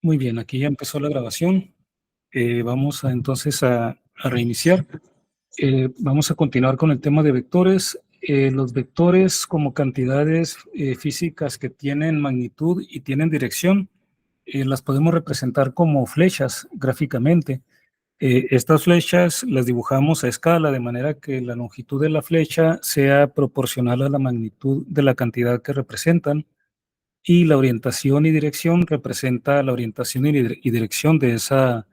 Muy bien, aquí ya empezó la grabación. Vamos entonces a reiniciar. Vamos a continuar con el tema de vectores. Los vectores como cantidades físicas que tienen magnitud y tienen dirección, las podemos representar como flechas gráficamente. Estas flechas las dibujamos a escala, de manera que la longitud de la flecha sea proporcional a la magnitud de la cantidad que representan. Y la orientación y dirección representa la orientación y dirección de esa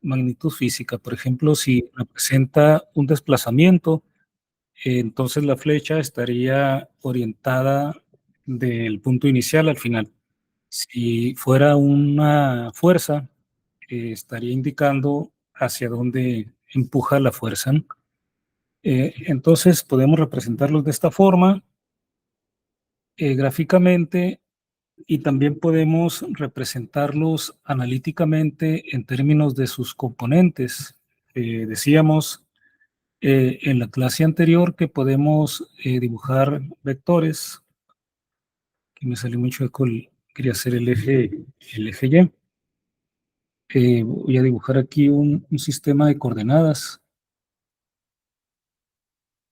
magnitud física. Por ejemplo, si representa un desplazamiento, entonces la flecha estaría orientada del punto inicial al final. Si fuera una fuerza, estaría indicando hacia dónde empuja la fuerza, ¿no? Entonces podemos representarlos de esta forma, gráficamente. Y también podemos representarlos analíticamente en términos de sus componentes. Decíamos en la clase anterior que podemos dibujar vectores, que me salió mucho eco, quería hacer el eje Y. Voy a dibujar aquí un sistema de coordenadas,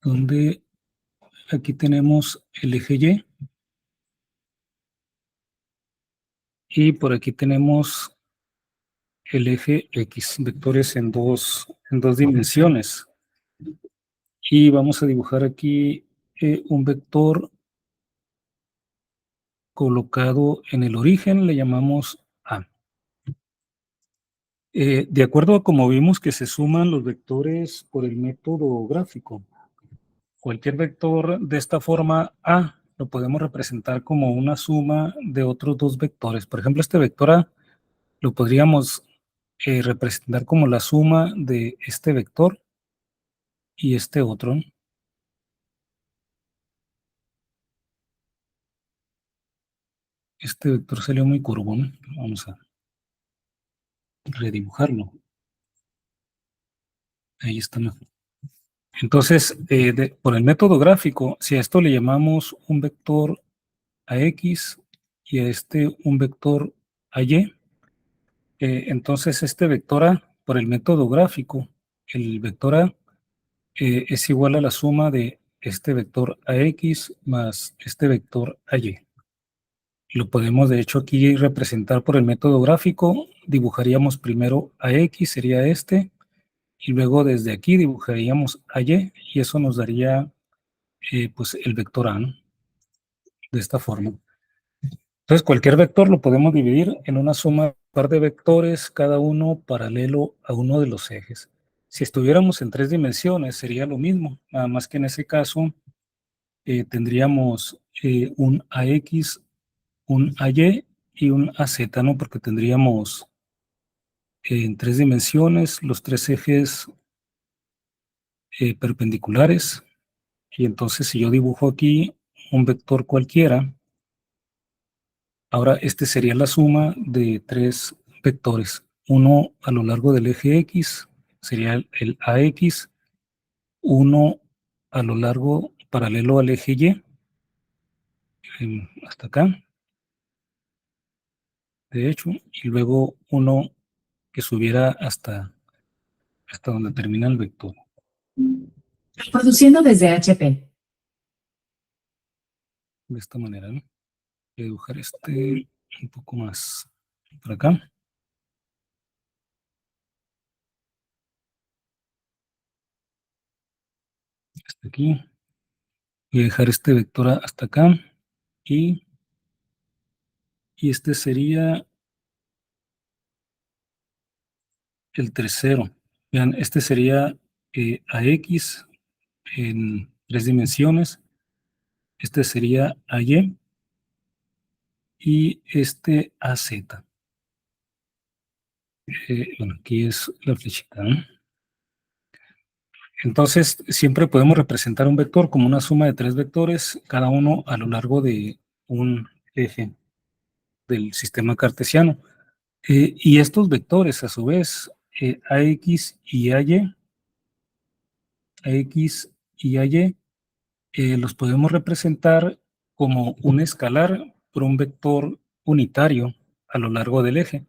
donde aquí tenemos el eje y por aquí tenemos el eje X, vectores en dos dimensiones. Y vamos a dibujar aquí un vector colocado en el origen, le llamamos A. De acuerdo a como vimos que se suman los vectores por el método gráfico, cualquier vector de esta forma A lo podemos representar como una suma de otros dos vectores. Por ejemplo, este vector A lo podríamos representar como la suma de este vector y este otro. Este vector salió muy curvo, ¿no? Vamos a redibujarlo. Ahí está mejor. Entonces, por el método gráfico, si a esto le llamamos un vector a X y a este un vector a Y, entonces este vector A, por el método gráfico, el vector A es igual a la suma de este vector a X más este vector a Y. Lo podemos de hecho aquí representar por el método gráfico. Dibujaríamos primero a X, sería este, y luego desde aquí dibujaríamos a Y, y eso nos daría pues el vector A, ¿no? De esta forma. Entonces cualquier vector lo podemos dividir en una suma de par de vectores, cada uno paralelo a uno de los ejes. Si estuviéramos en tres dimensiones sería lo mismo, nada más que en ese caso tendríamos un AX, un AY y un AZ, ¿no? Porque tendríamos en tres dimensiones los tres ejes perpendiculares. Y entonces si yo dibujo aquí un vector cualquiera, ahora este sería la suma de tres vectores. Uno a lo largo del eje X sería el AX, uno a lo largo paralelo al eje Y, hasta acá, de hecho, y luego uno que subiera hasta donde termina el vector. Produciendo desde HP. De esta manera, ¿no? Voy a dibujar este un poco más por acá. Hasta aquí. Voy a dejar este vector hasta acá. Y este sería el tercero. Vean, este sería AX en tres dimensiones. Este sería AY y este AZ. Bueno, aquí es la flechita, ¿no? Entonces, siempre podemos representar un vector como una suma de tres vectores, cada uno a lo largo de un eje del sistema cartesiano. Y estos vectores, a su vez, AX y AY, los podemos representar como un escalar por un vector unitario a lo largo del eje.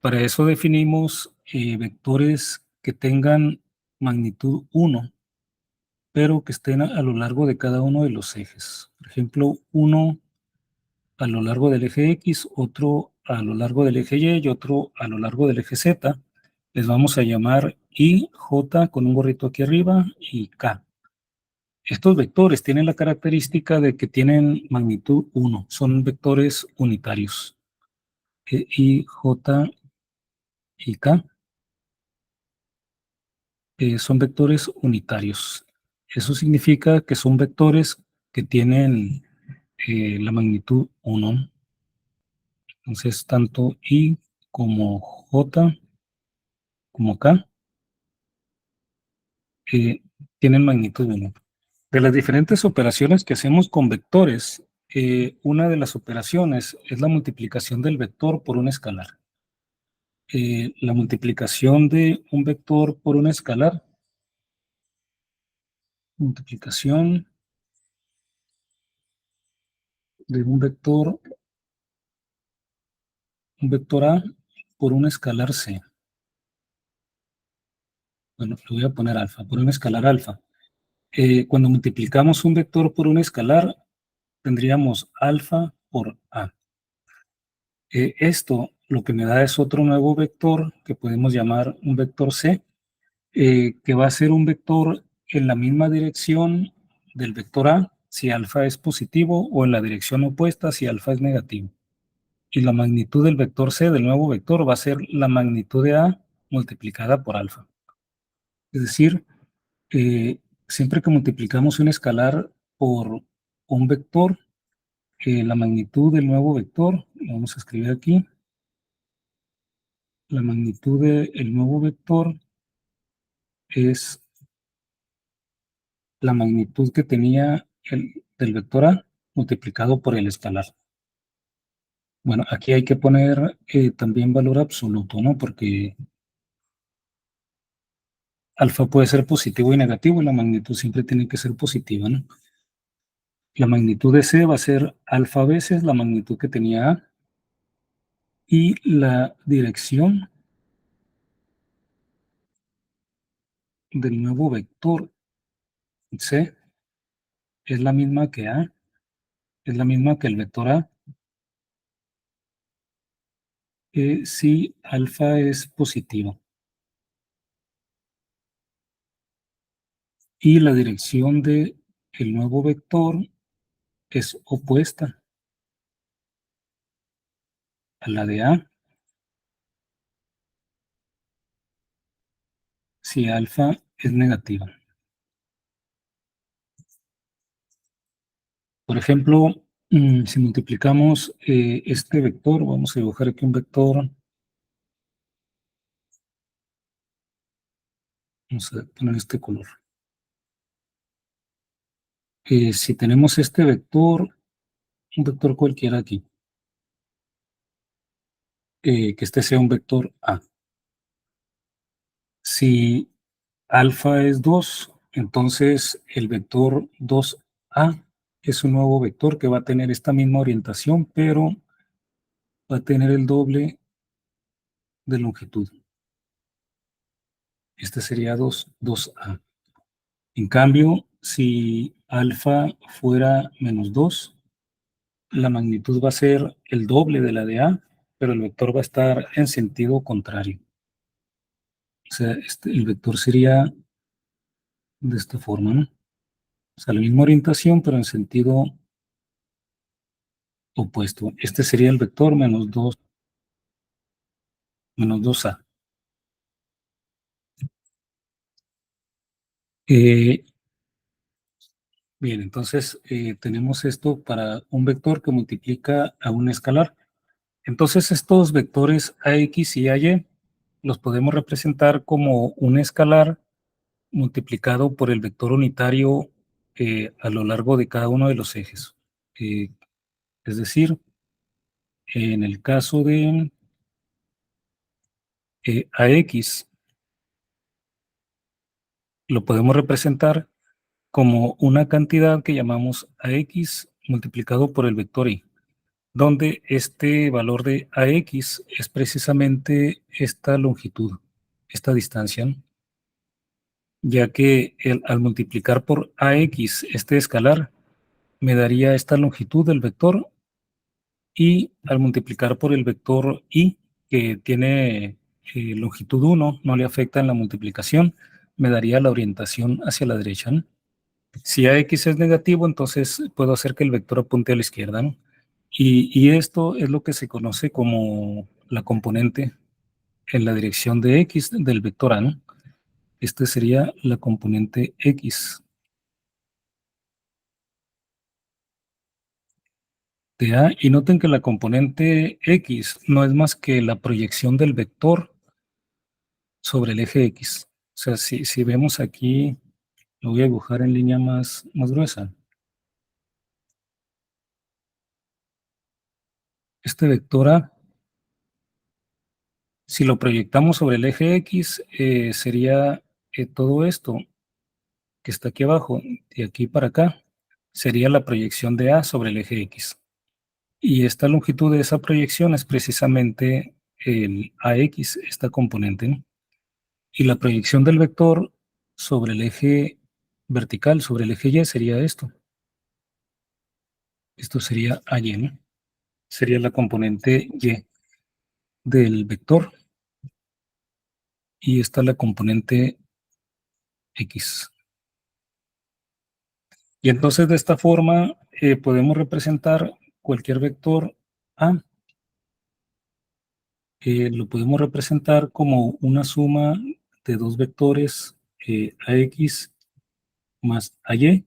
Para eso definimos vectores que tengan magnitud 1, pero que estén a lo largo de cada uno de los ejes. Por ejemplo, uno a lo largo del eje X, otro a lo largo del eje Y otro a lo largo del eje Z. Les vamos a llamar I, J con un gorrito aquí arriba y K. Estos vectores tienen la característica de que tienen magnitud 1, son vectores unitarios. I, J y K son vectores unitarios. Eso significa que son vectores que tienen la magnitud 1. Entonces, tanto I como J como K eh, tienen magnitud 1. De las diferentes operaciones que hacemos con vectores, una de las operaciones es la multiplicación del vector por un escalar. La multiplicación de un vector por un escalar, multiplicación de un vector A por un escalar C. Bueno, le voy a poner alfa, por un escalar alfa. Cuando multiplicamos un vector por un escalar, tendríamos alfa por A. Esto lo que me da es otro nuevo vector que podemos llamar un vector C, que va a ser un vector en la misma dirección del vector A si alfa es positivo o en la dirección opuesta si alfa es negativo. Y la magnitud del vector C, del nuevo vector, va a ser la magnitud de A multiplicada por alfa. Es decir, siempre que multiplicamos un escalar por un vector, la magnitud del nuevo vector, lo vamos a escribir aquí, la magnitud del nuevo vector es la magnitud que tenía del vector A multiplicado por el escalar. Bueno, aquí hay que poner también valor absoluto, ¿no? Porque alfa puede ser positivo y negativo y la magnitud siempre tiene que ser positiva, ¿no? La magnitud de C va a ser alfa veces la magnitud que tenía A y la dirección del nuevo vector C es la misma que A, es la misma que el vector A, si alfa es positivo. Y la dirección del nuevo vector es opuesta a la de A si alfa es negativa. Por ejemplo, si multiplicamos este vector, vamos a dibujar aquí un vector, vamos a poner este color. Si tenemos este vector, un vector cualquiera aquí, que este sea un vector A. Si alfa es 2, entonces el vector 2A es un nuevo vector que va a tener esta misma orientación, pero va a tener el doble de longitud. Este sería 2A. En cambio, si alfa fuera menos 2, la magnitud va a ser el doble de la de A, pero el vector va a estar en sentido contrario. O sea, el vector sería de esta forma, ¿no? O sea, la misma orientación, pero en sentido opuesto. Este sería el vector menos 2A. Eh, bien, entonces tenemos esto para un vector que multiplica a un escalar. Entonces estos vectores AX y AY los podemos representar como un escalar multiplicado por el vector unitario a lo largo de cada uno de los ejes. Es decir, en el caso de AX, lo podemos representar como una cantidad que llamamos AX multiplicado por el vector Y, donde este valor de AX es precisamente esta longitud, esta distancia, ¿no? Ya que al multiplicar por AX este escalar, me daría esta longitud del vector, y al multiplicar por el vector y, que tiene longitud 1, no le afecta en la multiplicación, me daría la orientación hacia la derecha, ¿no? Si AX es negativo, entonces puedo hacer que el vector apunte a la izquierda, ¿no? Y esto es lo que se conoce como la componente en la dirección de X del vector A, ¿no? Esta sería la componente X de A. Y noten que la componente X no es más que la proyección del vector sobre el eje X. O sea, si vemos aquí, lo voy a dibujar en línea más gruesa. Este vector A, si lo proyectamos sobre el eje X, sería todo esto que está aquí abajo, de aquí para acá, sería la proyección de A sobre el eje X. Y esta longitud de esa proyección es precisamente el AX, esta componente, ¿no? Y la proyección del vector sobre el eje vertical, sobre el eje Y, sería esto. Esto sería AY, ¿no? Sería la componente Y del vector. Y esta es la componente X. Y entonces de esta forma podemos representar cualquier vector A. Lo podemos representar como una suma de dos vectores AX más AY,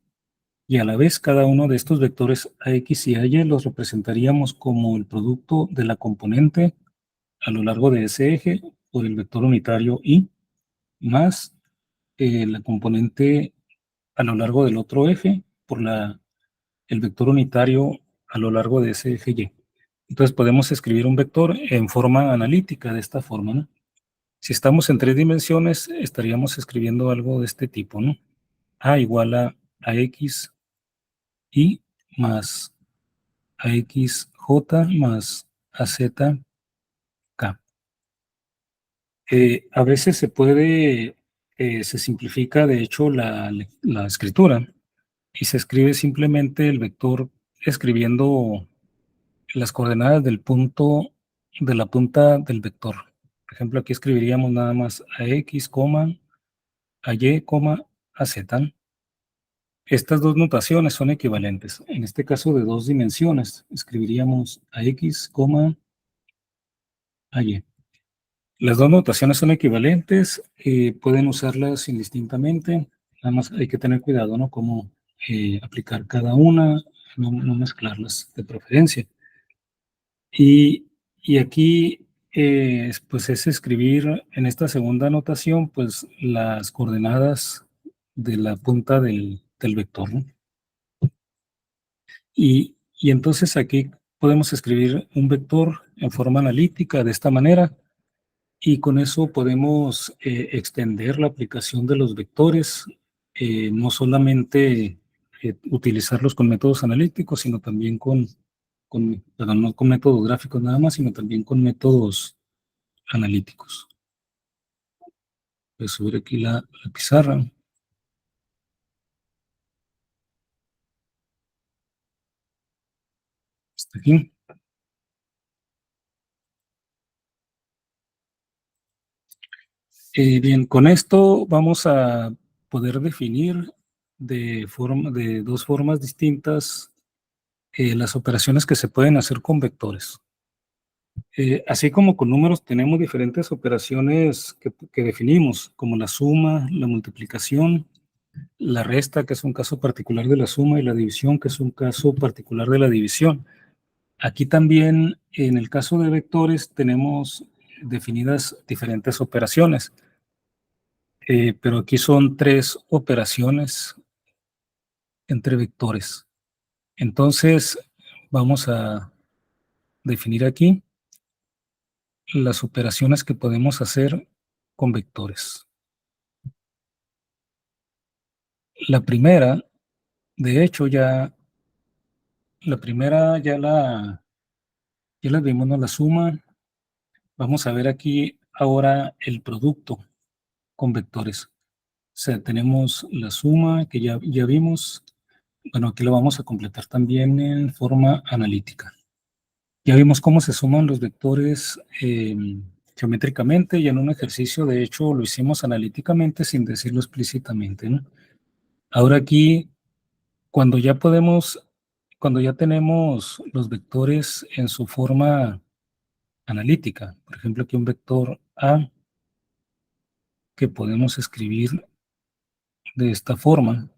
y a la vez cada uno de estos vectores AX y AY los representaríamos como el producto de la componente a lo largo de ese eje por el vector unitario Y, más la componente a lo largo del otro eje por el vector unitario a lo largo de ese eje Y. Entonces podemos escribir un vector en forma analítica de esta forma, ¿no? Si estamos en 3 dimensiones, estaríamos escribiendo algo de este tipo, ¿no? A igual a AX Y más AXJ más AZK. A veces se simplifica de hecho la escritura, y se escribe simplemente el vector escribiendo las coordenadas del punto de la punta del vector. Por ejemplo, aquí escribiríamos nada más AX, AY, AZ. Estas dos notaciones son equivalentes. En este caso de 2 dimensiones, escribiríamos AX, AY. Las dos notaciones son equivalentes, pueden usarlas indistintamente, nada más hay que tener cuidado, ¿no? Cómo aplicar cada una, no mezclarlas de preferencia. Y aquí, pues es escribir en esta segunda notación, pues las coordenadas de la punta del vector, ¿no? Y entonces aquí podemos escribir un vector en forma analítica de esta manera, y con eso podemos extender la aplicación de los vectores, no solamente utilizarlos con métodos analíticos, sino también perdón, no con métodos gráficos nada más, sino también con métodos analíticos. Voy a subir aquí la pizarra. Hasta aquí. Bien, con esto vamos a poder definir de dos formas distintas las operaciones que se pueden hacer con vectores. Así como con números tenemos diferentes operaciones que definimos, como la suma, la multiplicación, la resta, que es un caso particular de la suma, y la división, que es un caso particular de la división. Aquí también, en el caso de vectores, tenemos definidas diferentes operaciones, pero aquí son 3 operaciones entre vectores. Entonces, vamos a definir aquí las operaciones que podemos hacer con vectores. La primera, de hecho, la Ya las vimos, ¿no? La suma. Vamos a ver aquí ahora el producto con vectores. O sea, tenemos la suma que ya vimos. Bueno, aquí lo vamos a completar también en forma analítica. Ya vimos cómo se suman los vectores geométricamente, y en un ejercicio, de hecho, lo hicimos analíticamente sin decirlo explícitamente, ¿no? Ahora aquí, cuando ya tenemos los vectores en su forma analítica, por ejemplo, aquí un vector A que podemos escribir de esta forma,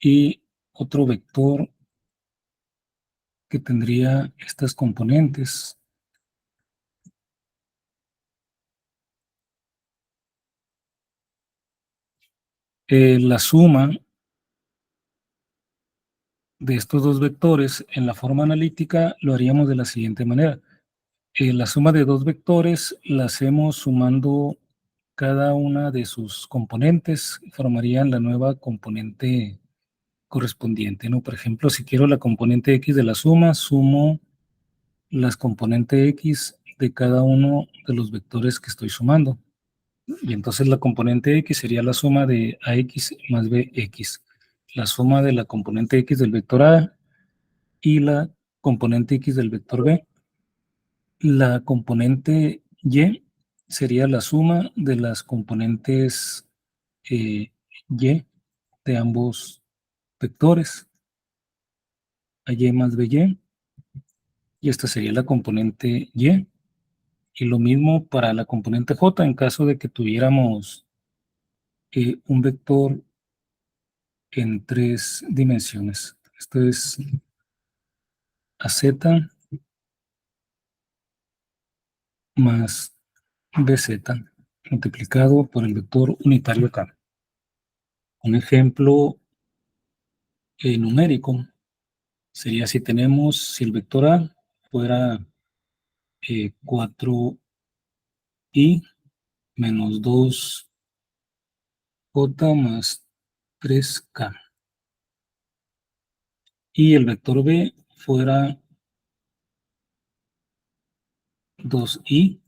y otro vector que tendría estas componentes. La suma de estos dos vectores en la forma analítica lo haríamos de la siguiente manera. La suma de dos vectores la hacemos sumando cada una de sus componentes, formarían la nueva componente correspondiente, ¿no? Por ejemplo, si quiero la componente X de la suma, sumo las componentes X de cada uno de los vectores que estoy sumando. Y entonces la componente X sería la suma de AX más BX. La suma de la componente X del vector A y la componente X del vector B. La componente Y sería la suma de las componentes Y de ambos vectores, AY más BY, y esta sería la componente Y. Y lo mismo para la componente J en caso de que tuviéramos un vector en tres dimensiones. Esto es AZ más BZ multiplicado por el vector unitario K. Un ejemplo numérico sería si el vector A fuera 4i menos 2j más 3k, y el vector B fuera 2i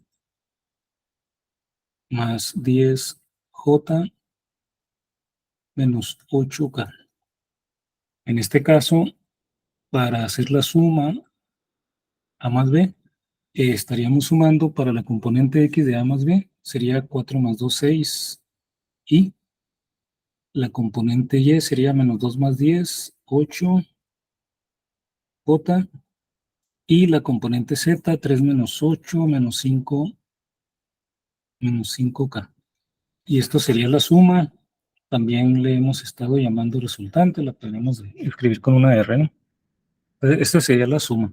más 10j menos 8k. En este caso, para hacer la suma A más B, estaríamos sumando para la componente X de A más B, sería 4 más 2, 6, y la componente Y sería menos 2 más 10, 8, J, y la componente Z, 3 menos 8, menos 5, menos 5K. Y esto sería la suma. También le hemos estado llamando resultante, la podemos escribir con una R, ¿no? Entonces, esta sería la suma.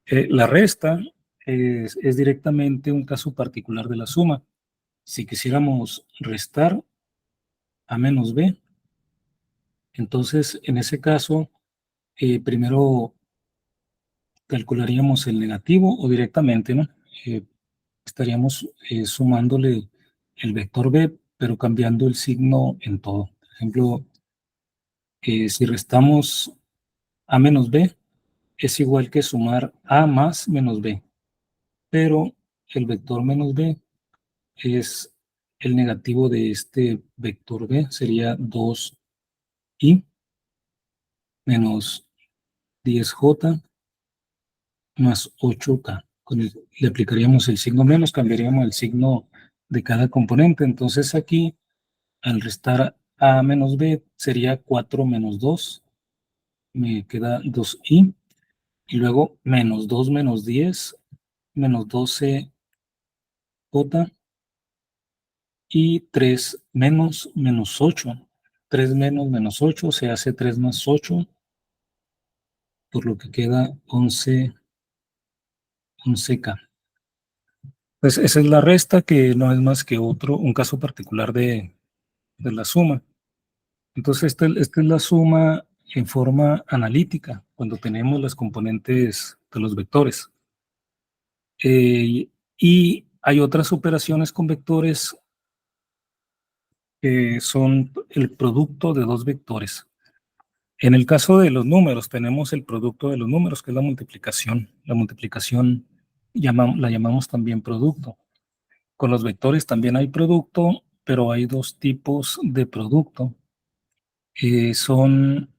La resta es directamente un caso particular de la suma. Si quisiéramos restar A menos B, entonces en ese caso primero calcularíamos el negativo o directamente, ¿no? Estaríamos sumándole el vector B, pero cambiando el signo en todo. Por ejemplo, si restamos A menos B, es igual que sumar A más menos B, pero el vector menos B es el negativo de este vector B, sería 2i menos 10j más 8k. Le aplicaríamos el signo menos, cambiaríamos el signo de cada componente. Entonces aquí, al restar a menos b, sería 4 menos 2, me queda 2i, y luego menos 2 menos 10, menos 12j, y 3 menos menos 8. 3 menos menos 8 se hace 3 más 8, por lo que queda 11k. Pues esa es la resta, que no es más que un caso particular de la suma. Entonces, esta es la suma en forma analítica, cuando tenemos las componentes de los vectores. Y hay otras operaciones con vectores que son el producto de dos vectores. En el caso de los números, tenemos el producto de los números, que es la multiplicación. La multiplicación la llamamos también producto. Con los vectores también hay producto, pero hay dos tipos de producto. Son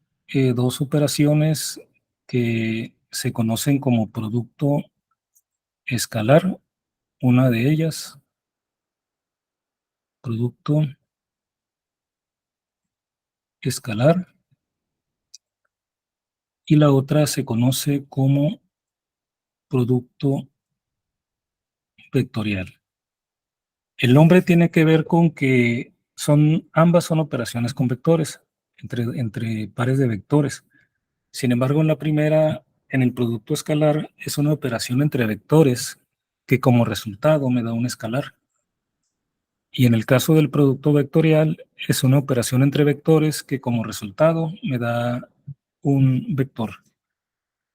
dos operaciones que se conocen como producto escalar, una de ellas, producto escalar, y la otra se conoce como producto vectorial. El nombre tiene que ver con que ambas son operaciones con vectores, entre pares de vectores. Sin embargo, en la primera, en el producto escalar, es una operación entre vectores que como resultado me da un escalar. Y en el caso del producto vectorial, es una operación entre vectores que como resultado me da un vector.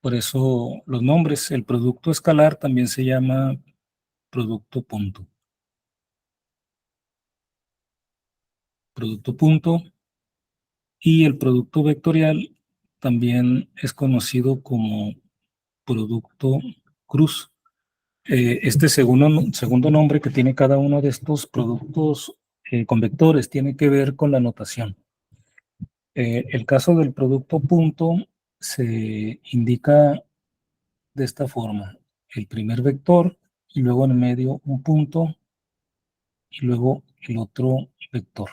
Por eso los nombres, el producto escalar también se llama producto punto. Producto punto. Y el producto vectorial también es conocido como producto cruz. Este segundo nombre que tiene cada uno de estos productos con vectores tiene que ver con la notación. El caso del producto punto se indica de esta forma: el primer vector y luego en medio un punto y luego el otro vector.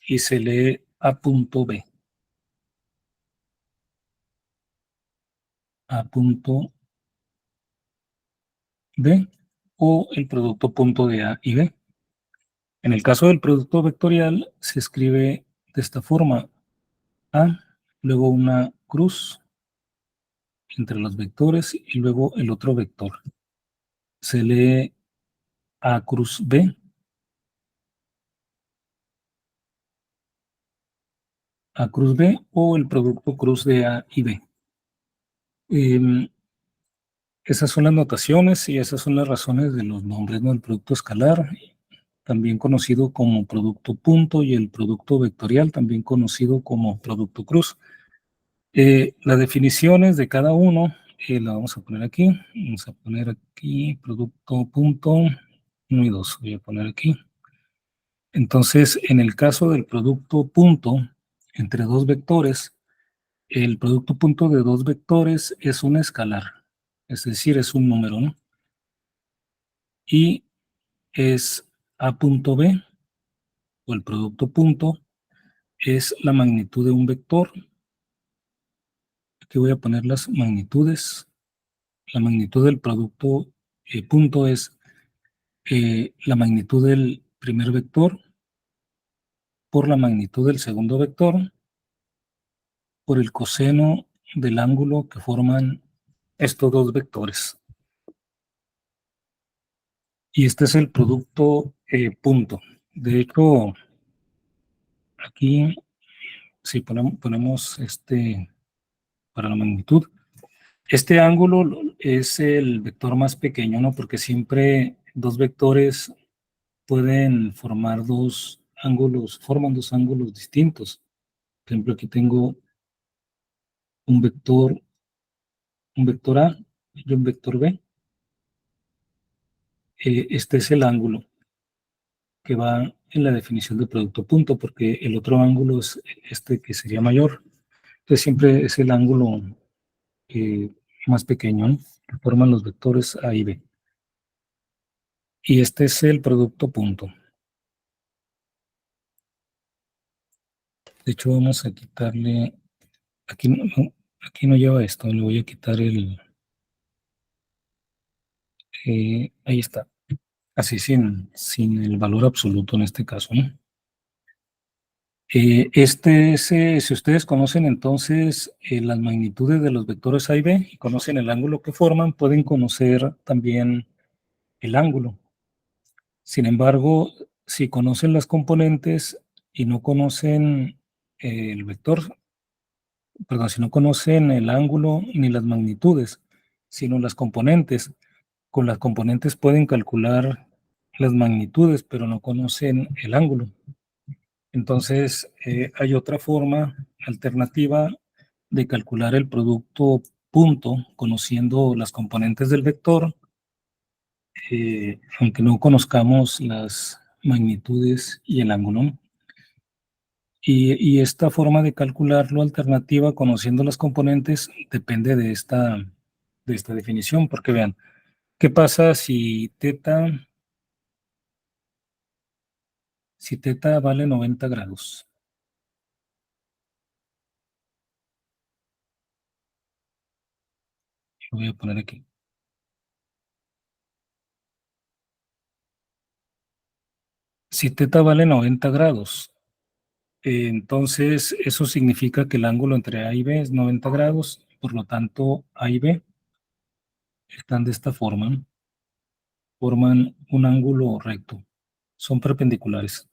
Y se lee A punto B. A punto B o el producto punto de A y B. En el caso del producto vectorial se escribe de esta forma: A, luego una cruz entre los vectores y luego el otro vector. Se lee A cruz B, A cruz B o el producto cruz de A y B. Esas son las notaciones y esas son las razones de los nombres, ¿no? El producto escalar, también conocido como producto punto, y el producto vectorial, también conocido como producto cruz. Las definiciones de cada uno la vamos a poner aquí. Vamos a poner aquí producto punto 1 y 2. Voy a poner aquí. Entonces, en el caso del producto punto entre dos vectores, el producto punto de dos vectores es un escalar, es decir, es un número, ¿no? Y es A punto B, o el producto punto, es la magnitud de un vector. Aquí voy a poner las magnitudes. La magnitud del producto punto es la magnitud del primer vector por la magnitud del segundo vector por el coseno del ángulo que forman estos dos vectores. Y este es el producto punto. De hecho, aquí, si ponemos para la magnitud, este ángulo es el vector más pequeño, ¿no? Porque siempre dos vectores pueden formar forman dos ángulos distintos. Por ejemplo, aquí tengo un vector A y un vector B. Este es el ángulo que va en la definición de producto punto, porque el otro ángulo es este, que sería mayor. Entonces siempre es el ángulo eh, más pequeño, ¿no? Que forman los vectores A y B. Y este es el producto punto. De hecho, vamos a quitarle, aquí no lleva esto, le voy a quitar ahí está, así sin el valor absoluto en este caso, ¿no? Si ustedes conocen entonces las magnitudes de los vectores A y B y conocen el ángulo que forman, pueden conocer también el ángulo. Sin embargo, si conocen las componentes y no conocen el vector, perdón, si no conocen el ángulo ni las magnitudes, sino las componentes, con las componentes pueden calcular las magnitudes, pero no conocen el ángulo. Entonces, hay otra forma alternativa de calcular el producto punto conociendo las componentes del vector, aunque no conozcamos las magnitudes y el ángulo, ¿no? Y esta forma de calcularlo alternativa conociendo las componentes depende de esta definición, porque vean, ¿qué pasa si teta vale 90 grados? Lo voy a poner aquí. Si teta vale 90 grados, entonces eso significa que el ángulo entre A y B es 90 grados, por lo tanto A y B están de esta forma, ¿no? Forman un ángulo recto, son perpendiculares.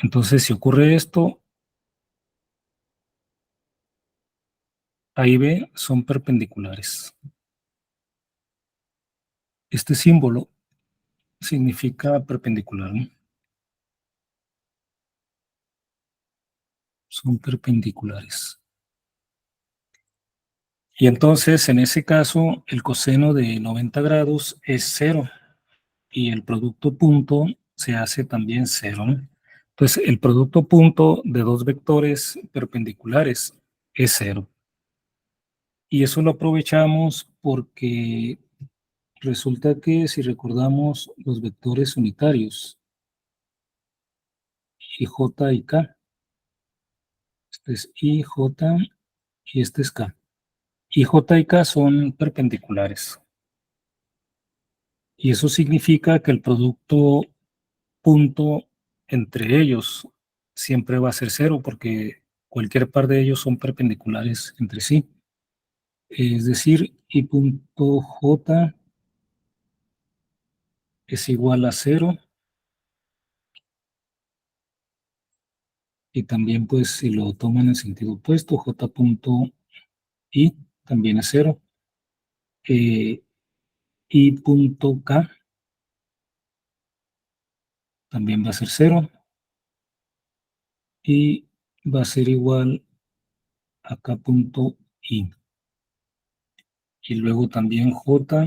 Entonces, si ocurre esto, A y B son perpendiculares. Este símbolo significa perpendicular, ¿no? Son perpendiculares. Y entonces, en ese caso, el coseno de 90 grados es 0 y el producto punto se hace también 0, ¿no? Entonces, el producto punto de dos vectores perpendiculares es 0. Y eso lo aprovechamos porque resulta que si recordamos los vectores unitarios, IJ y K, este es IJ y este es K. IJ y K son perpendiculares. Y eso significa que el producto punto entre ellos siempre va a ser 0 porque cualquier par de ellos son perpendiculares entre sí. Es decir, I punto J es igual a 0 y también pues si lo toman en sentido opuesto, J punto I también es 0. I punto K también va a ser 0 y va a ser igual a K punto I. Y luego también J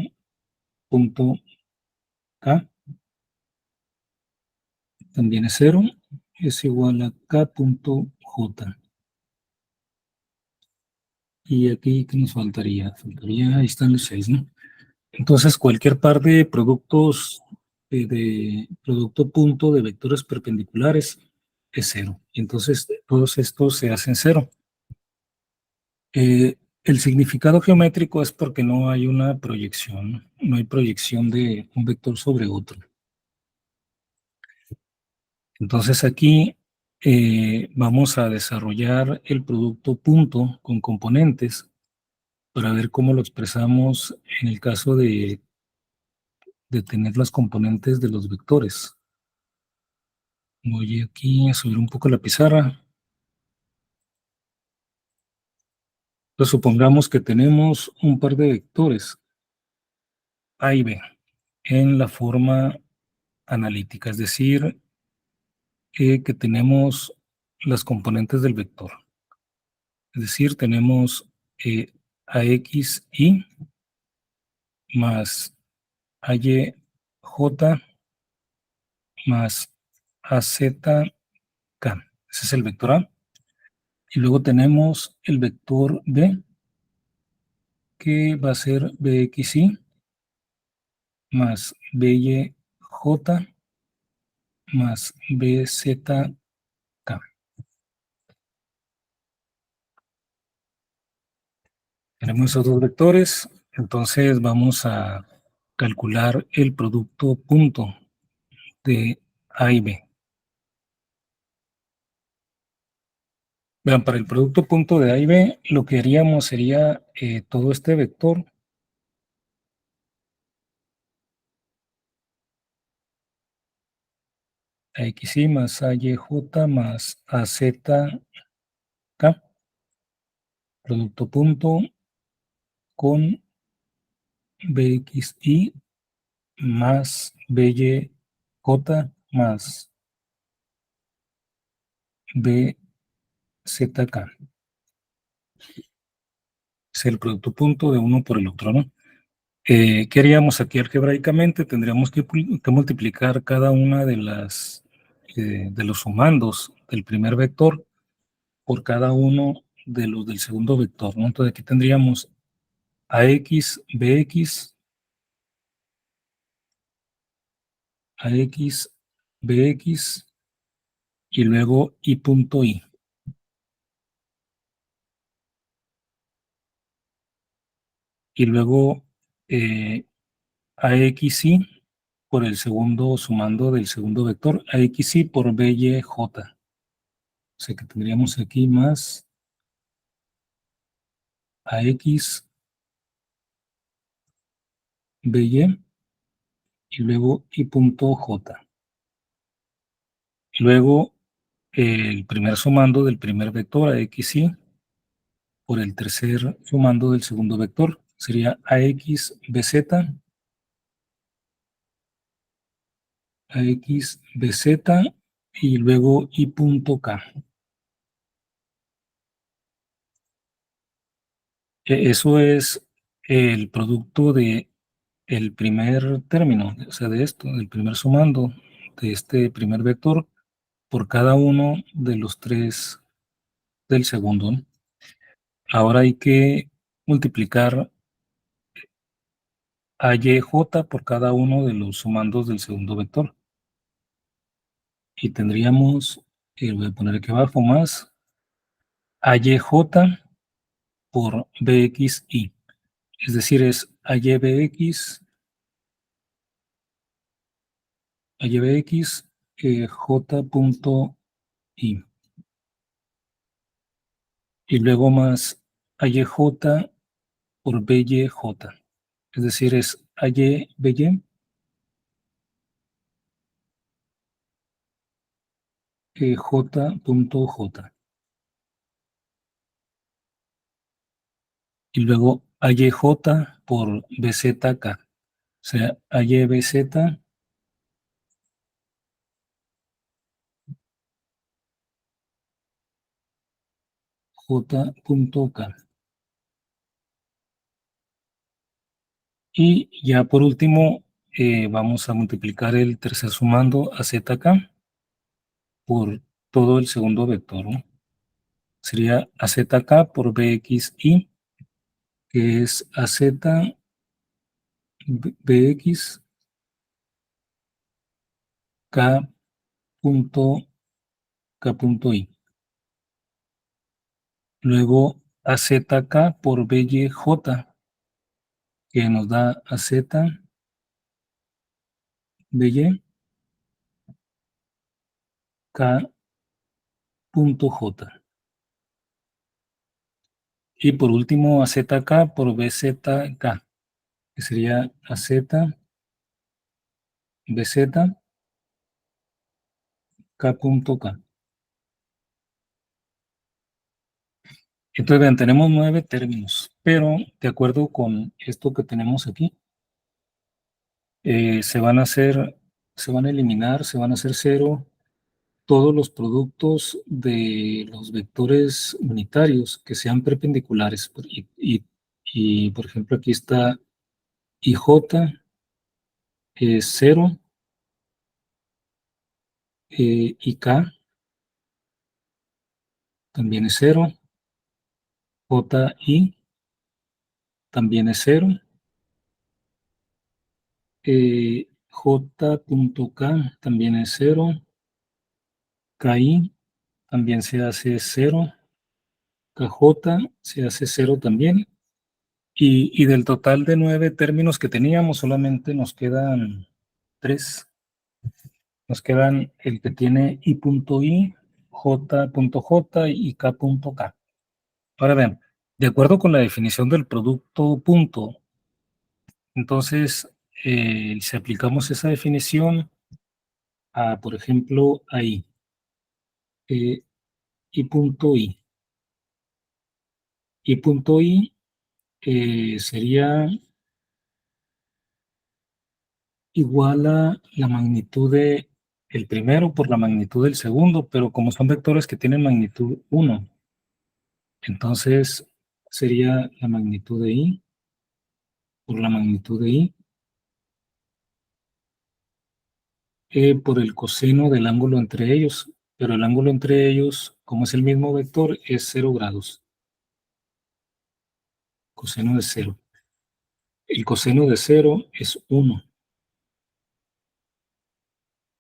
punto K también es 0, es igual a K punto J. Y aquí, ¿qué nos faltaría? Ahí están los 6, ¿no? Entonces, cualquier par de productos de producto punto de vectores perpendiculares es 0. Y entonces, todos estos se hacen 0. El significado geométrico es porque no hay una proyección, no hay proyección de un vector sobre otro. Entonces aquí vamos a desarrollar el producto punto con componentes para ver cómo lo expresamos en el caso de tener las componentes de los vectores. Voy aquí a subir un poco la pizarra. Entonces supongamos que tenemos un par de vectores A y B en la forma analítica, es decir, que tenemos las componentes del vector. Es decir, tenemos AX, Y más AY, J más AZ, K. Ese es el vector A. Y luego tenemos el vector B, que va a ser BXY más BYJ más BZK. Tenemos esos dos vectores, entonces vamos a calcular el producto punto de A y B. Vean, para el producto punto de A y B, lo que haríamos sería todo este vector AXY más AYJ más AZK, producto punto con BXY más BYJ más BZK. ZK. Es el producto punto de uno por el otro, ¿no? ¿Qué haríamos aquí algebraicamente? Tendríamos que multiplicar cada una de de los sumandos del primer vector por cada uno de los del segundo vector, ¿no? Entonces aquí tendríamos AX, BX, AX, BX y luego I punto I. Y luego AXI por el segundo sumando del segundo vector, AXI por BYJ. O sea que tendríamos aquí más AX, BY y luego I punto J. Y luego el primer sumando del primer vector, AXI, por el tercer sumando del segundo vector, sería AX, BZ, AX, BZ y luego I punto K. Eso es el producto de el primer término, o sea, de esto, del primer sumando de este primer vector por cada uno de los tres del segundo, ¿no? Ahora hay que multiplicar a y j por cada uno de los sumandos del segundo vector. Y tendríamos, voy a poner aquí abajo, más a y j por bxi. Es decir, es a y bx, j punto i. Y luego más a y j por byj. Es decir, es a y by, j punto j. Y luego AYJ por BZK. O sea, AYBZ, J.K. Y ya por último, vamos a multiplicar el tercer sumando a ZK por todo el segundo vector, ¿no? Sería AZK por BXI, que es AZ BX K punto K punto I. Luego AZK por BYJ, que nos da AZ BY K punto J. Y por último, AZK por BZK, que sería AZ, BZ, K punto K. Entonces, vean, tenemos 9 términos, pero de acuerdo con esto que tenemos aquí, se van a eliminar, se van a hacer cero todos los productos de los vectores unitarios que sean perpendiculares. Y, por ejemplo, aquí está IJ es 0, IK también es 0, JI también es 0, J.K también es 0, KI también se hace 0, KJ se hace 0 también, y del total de 9 términos que teníamos, solamente nos quedan 3. Nos quedan el que tiene I.I, J.J y K.K. Ahora vean, de acuerdo con la definición del producto punto, entonces, si aplicamos esa definición a, por ejemplo, ahí, I punto I. I punto I sería igual a la magnitud de el primero por la magnitud del segundo, pero como son vectores que tienen magnitud 1, Entonces sería la magnitud de I por la magnitud de I por el coseno del ángulo entre ellos, pero el ángulo entre ellos, como es el mismo vector, es 0 grados. Coseno de 0. El coseno de 0 es 1.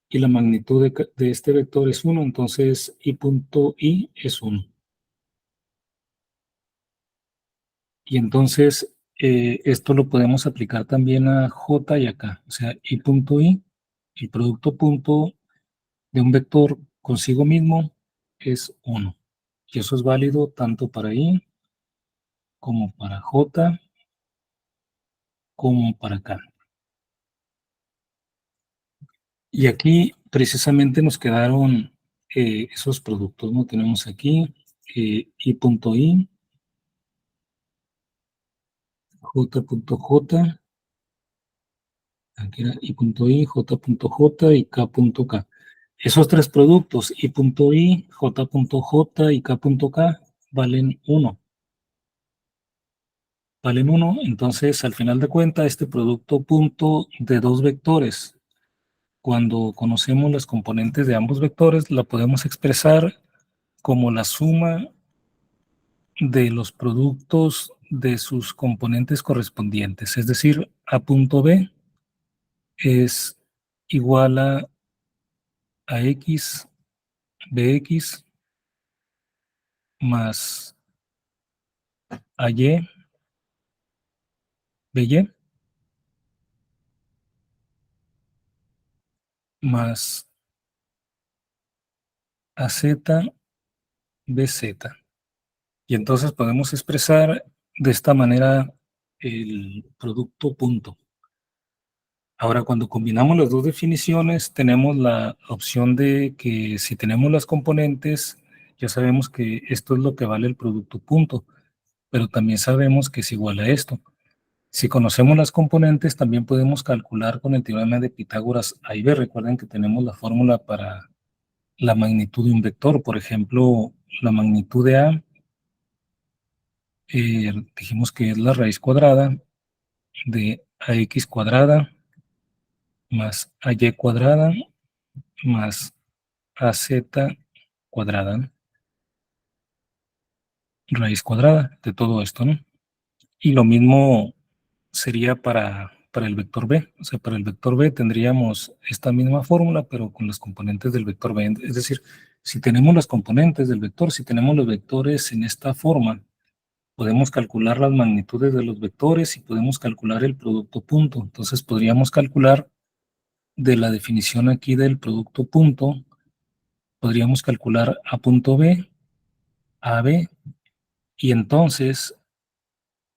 Y la magnitud de este vector es 1, entonces I punto I es 1. Y entonces esto lo podemos aplicar también a J y acá. O sea, I punto I, el producto punto de un vector consigo mismo es 1. Y eso es válido tanto para I como para J como para acá. Y aquí precisamente nos quedaron esos productos, ¿no? Tenemos aquí I punto I, J punto J, aquí era I punto I, J punto J y K punto K. Esos tres productos, I punto I, J punto J y K punto K, valen 1. Valen 1, entonces al final de cuentas este producto punto de dos vectores, cuando conocemos las componentes de ambos vectores, la podemos expresar como la suma de los productos de sus componentes correspondientes. Es decir, A punto B es igual a X, BX más AY, BY más AZ, BZ. Y entonces podemos expresar de esta manera el producto punto. Ahora, cuando combinamos las dos definiciones, tenemos la opción de que si tenemos las componentes, ya sabemos que esto es lo que vale el producto punto, pero también sabemos que es igual a esto. Si conocemos las componentes, también podemos calcular con el teorema de Pitágoras A y B. Recuerden que tenemos la fórmula para la magnitud de un vector. Por ejemplo, la magnitud de A, dijimos que es la raíz cuadrada de AX cuadrada más AY cuadrada más AZ cuadrada, raíz cuadrada de todo esto, ¿no? Y lo mismo sería para el vector B. O sea, para el vector B tendríamos esta misma fórmula, pero con los componentes del vector B. Es decir, si tenemos las componentes del vector, si tenemos los vectores en esta forma, podemos calcular las magnitudes de los vectores y podemos calcular el producto punto. Entonces podríamos calcular de la definición aquí del producto punto, podríamos calcular A punto B, AB, y entonces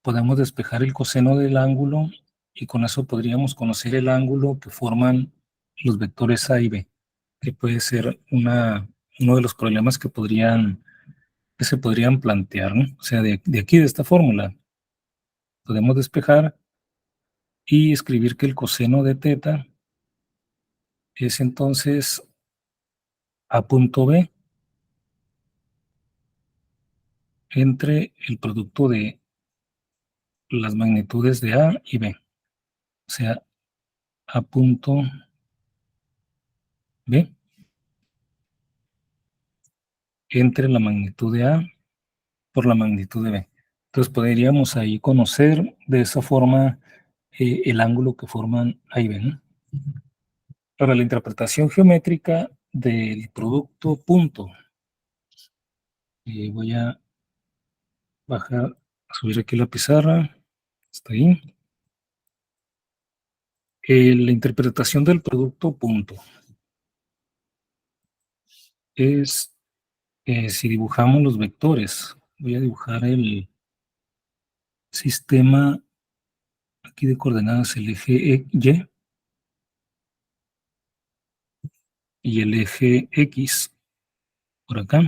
podemos despejar el coseno del ángulo y con eso podríamos conocer el ángulo que forman los vectores A y B, que puede ser uno de los problemas que se podrían plantear, ¿no? O sea, de aquí, de esta fórmula, podemos despejar y escribir que el coseno de teta es entonces A punto B entre el producto de las magnitudes de A y B. O sea, A punto B entre la magnitud de A por la magnitud de B. Entonces podríamos ahí conocer de esa forma el ángulo que forman A y B, ¿no? Para la interpretación geométrica del producto punto, voy a bajar, a subir aquí la pizarra, está ahí. La interpretación del producto punto es, si dibujamos los vectores, voy a dibujar el sistema aquí de coordenadas, el eje Y y el eje X por acá.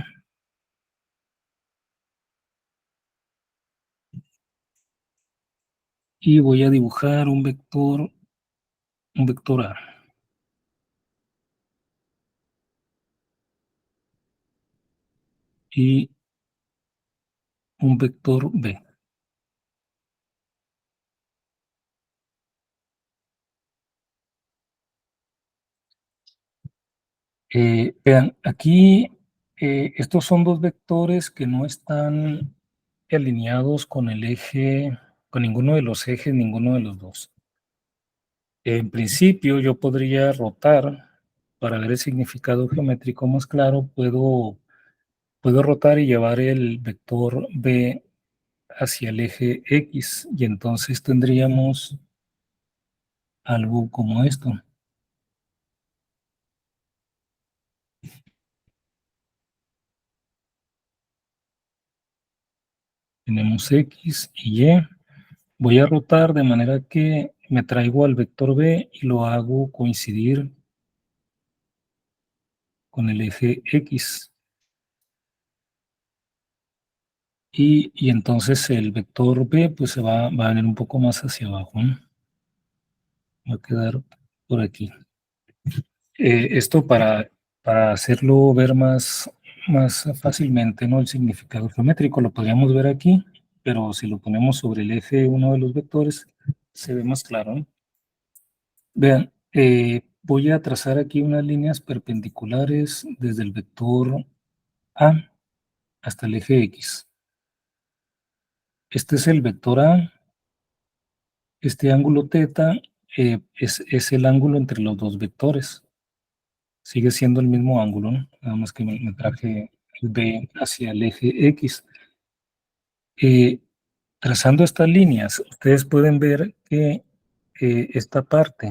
Y voy a dibujar un vector A. Y un vector B. Vean, aquí estos son dos vectores que no están alineados con el eje, con ninguno de los ejes, ninguno de los dos. En principio, yo podría rotar para ver el significado geométrico más claro. Puedo rotar y llevar el vector B hacia el eje X, y entonces tendríamos algo como esto. Tenemos X y Y. Voy a rotar de manera que me traigo al vector B y lo hago coincidir con el eje X. Y entonces el vector B pues va a venir un poco más hacia abajo, ¿no? Va a quedar por aquí. Esto para hacerlo ver más fácilmente, ¿no? El significado geométrico lo podríamos ver aquí, pero si lo ponemos sobre el eje uno de los vectores, se ve más claro, ¿no? Vean, voy a trazar aquí unas líneas perpendiculares desde el vector A hasta el eje X. Este es el vector A. Este ángulo θ es el ángulo entre los dos vectores. Sigue siendo el mismo ángulo, ¿no? Nada más que me traje el B hacia el eje X. Eh, Trazando estas líneas, ustedes pueden ver que esta parte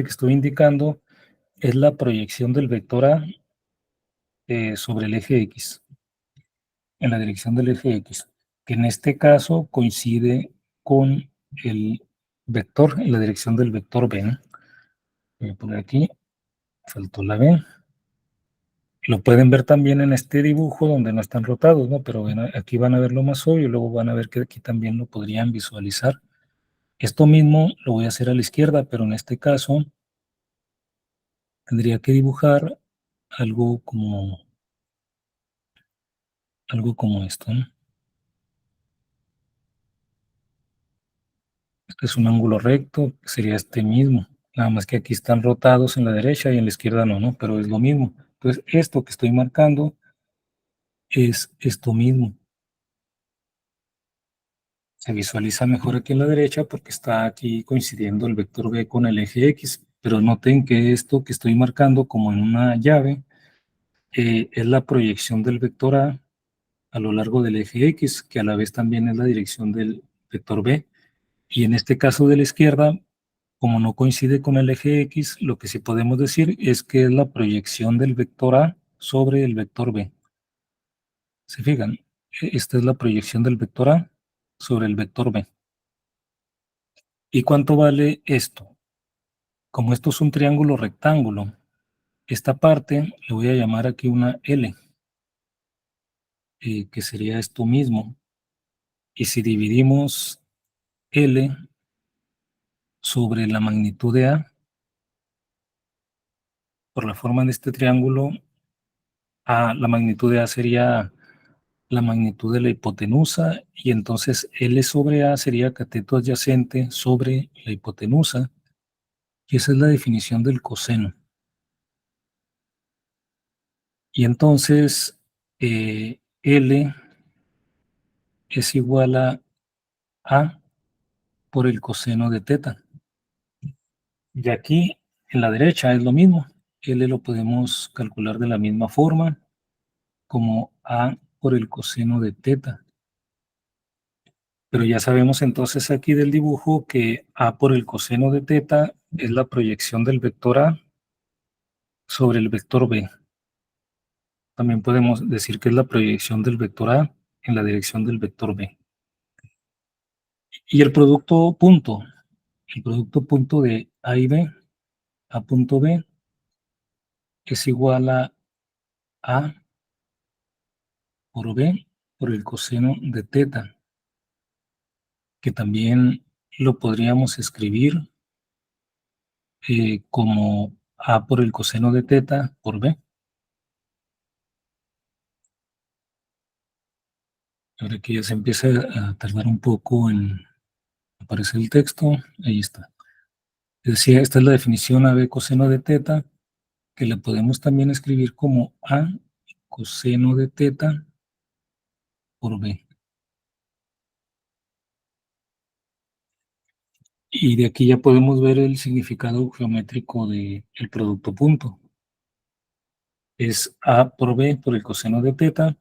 que estoy indicando, es la proyección del vector A sobre el eje X, en la dirección del eje X, que en este caso coincide con el vector, en la dirección del vector B, ¿no? Voy a poner aquí, faltó la B. Lo pueden ver también en este dibujo donde no están rotados, ¿no? Pero bueno, aquí van a ver lo más obvio, luego van a ver que aquí también lo podrían visualizar. Esto mismo lo voy a hacer a la izquierda, pero en este caso tendría que dibujar algo como esto, ¿no? Este es un ángulo recto, que sería este mismo. Nada más que aquí están rotados en la derecha y en la izquierda no, ¿no? Pero es lo mismo. Entonces, esto que estoy marcando es esto mismo. Se visualiza mejor aquí en la derecha porque está aquí coincidiendo el vector B con el eje X. Pero noten que esto que estoy marcando como en una llave es la proyección del vector a lo largo del eje X, que a la vez también es la dirección del vector B. Y en este caso de la izquierda, como no coincide con el eje X, lo que sí podemos decir es que es la proyección del vector A sobre el vector B. ¿Se fijan? Esta es la proyección del vector A sobre el vector B. ¿Y cuánto vale esto? Como esto es un triángulo rectángulo, esta parte le voy a llamar aquí una L, que sería esto mismo. Y si dividimos L sobre la magnitud de A, por la forma de este triángulo, la magnitud de A sería la magnitud de la hipotenusa, y entonces L sobre A sería cateto adyacente sobre la hipotenusa, y esa es la definición del coseno. Y entonces L es igual a por el coseno de teta. Y aquí en la derecha es lo mismo. L lo podemos calcular de la misma forma, como A por el coseno de teta. Pero ya sabemos entonces aquí del dibujo que A por el coseno de teta es la proyección del vector A sobre el vector B. También podemos decir que es la proyección del vector A en la dirección del vector B. Y el producto punto de A y B, A punto B, es igual a A por B por el coseno de teta, que también lo podríamos escribir como A por el coseno de teta por B. Ahora que ya se empieza a tardar un poco en aparecer el texto, ahí está. Decía, esta es la definición AB coseno de teta, que la podemos también escribir como A coseno de teta por B. Y de aquí ya podemos ver el significado geométrico del producto punto. Es A por B por el coseno de teta,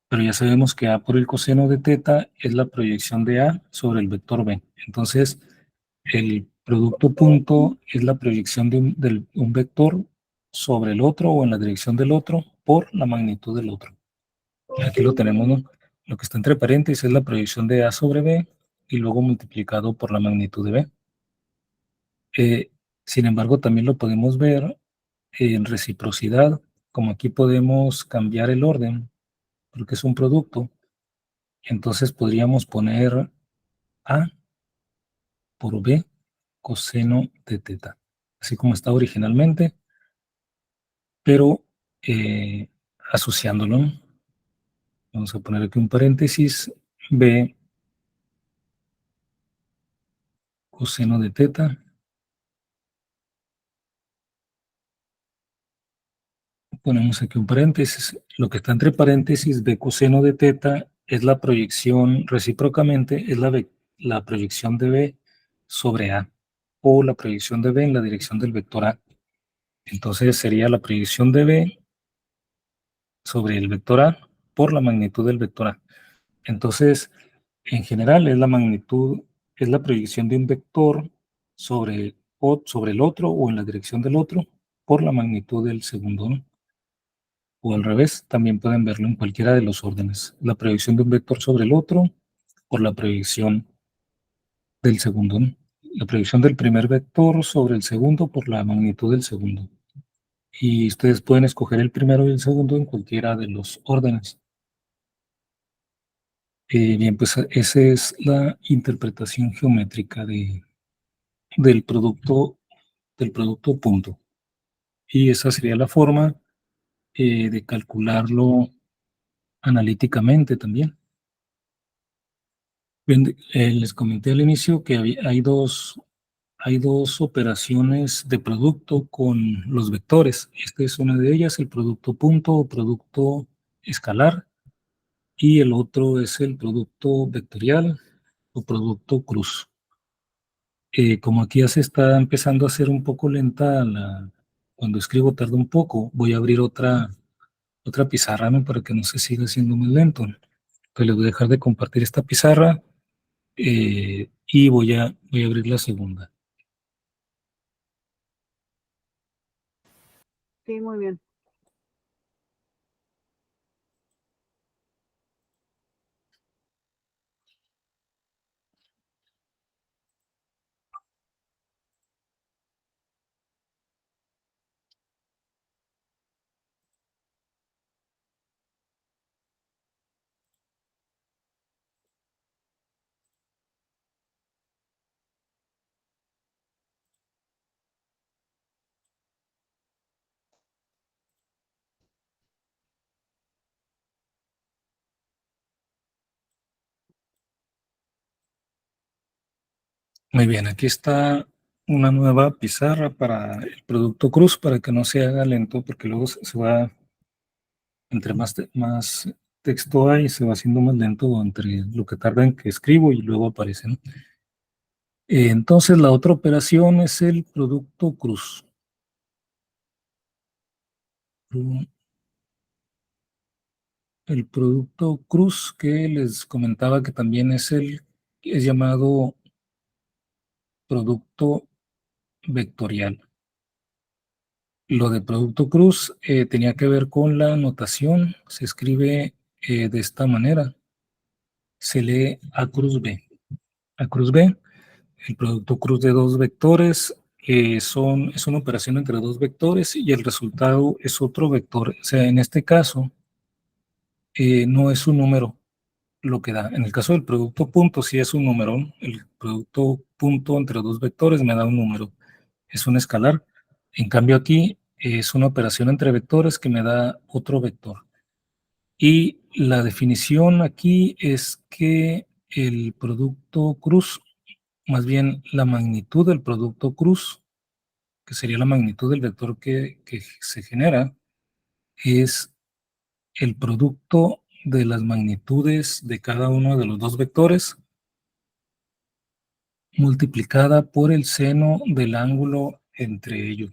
pero ya sabemos que A por el coseno de teta es la proyección de A sobre el vector B. Entonces, el producto punto es la proyección de un vector sobre el otro o en la dirección del otro por la magnitud del otro. Aquí lo tenemos, ¿no? Lo que está entre paréntesis es la proyección de A sobre B y luego multiplicado por la magnitud de B. Sin embargo, también lo podemos ver en reciprocidad, como aquí podemos cambiar el orden, porque es un producto. Entonces podríamos poner A por B coseno de teta, así como está originalmente, pero asociándolo. Vamos a poner aquí un paréntesis, B coseno de teta. Ponemos aquí un paréntesis. Lo que está entre paréntesis, B coseno de teta, es la proyección, recíprocamente, es la proyección de B sobre A, o la proyección de B en la dirección del vector A. Entonces sería la proyección de B sobre el vector A por la magnitud del vector A. Entonces, en general, es la magnitud, es la proyección de un vector sobre el otro o en la dirección del otro por la magnitud del segundo, ¿no? O al revés, también pueden verlo en cualquiera de los órdenes. La proyección de un vector sobre el otro por la proyección del segundo, ¿no? La proyección del primer vector sobre el segundo por la magnitud del segundo. Y ustedes pueden escoger el primero y el segundo en cualquiera de los órdenes. Bien, pues esa es la interpretación geométrica del producto, del producto punto. Y esa sería la forma de calcularlo analíticamente también. Bien, les comenté al inicio que hay dos operaciones de producto con los vectores. Esta es una de ellas, el producto punto o producto escalar, y el otro es el producto vectorial o producto cruz. Como aquí ya se está empezando a hacer un poco lenta cuando escribo tarda un poco, voy a abrir otra pizarra, ¿no? Para que no se siga haciendo muy lento. Entonces les voy a dejar de compartir esta pizarra y voy a abrir la segunda. Sí, muy bien. Muy bien, aquí está una nueva pizarra para el producto cruz para que no se haga lento porque luego se va, entre más texto hay, se va haciendo más lento entre lo que tarda en que escribo y luego aparece, ¿no? Entonces la otra operación es el producto cruz. El producto cruz que les comentaba que también es llamado producto vectorial. Lo de producto cruz tenía que ver con la notación, se escribe de esta manera, se lee A cruz B. A cruz B, el producto cruz de dos vectores es una operación entre dos vectores y el resultado es otro vector. O sea, en este caso no es un número lo que da. En el caso del producto punto sí es un número. El producto punto entre dos vectores me da un número. Es un escalar. En cambio aquí es una operación entre vectores que me da otro vector. Y la definición aquí es que el producto cruz, más bien la magnitud del producto cruz, que sería la magnitud del vector que se genera, es el producto de las magnitudes de cada uno de los dos vectores multiplicada por el seno del ángulo entre ellos.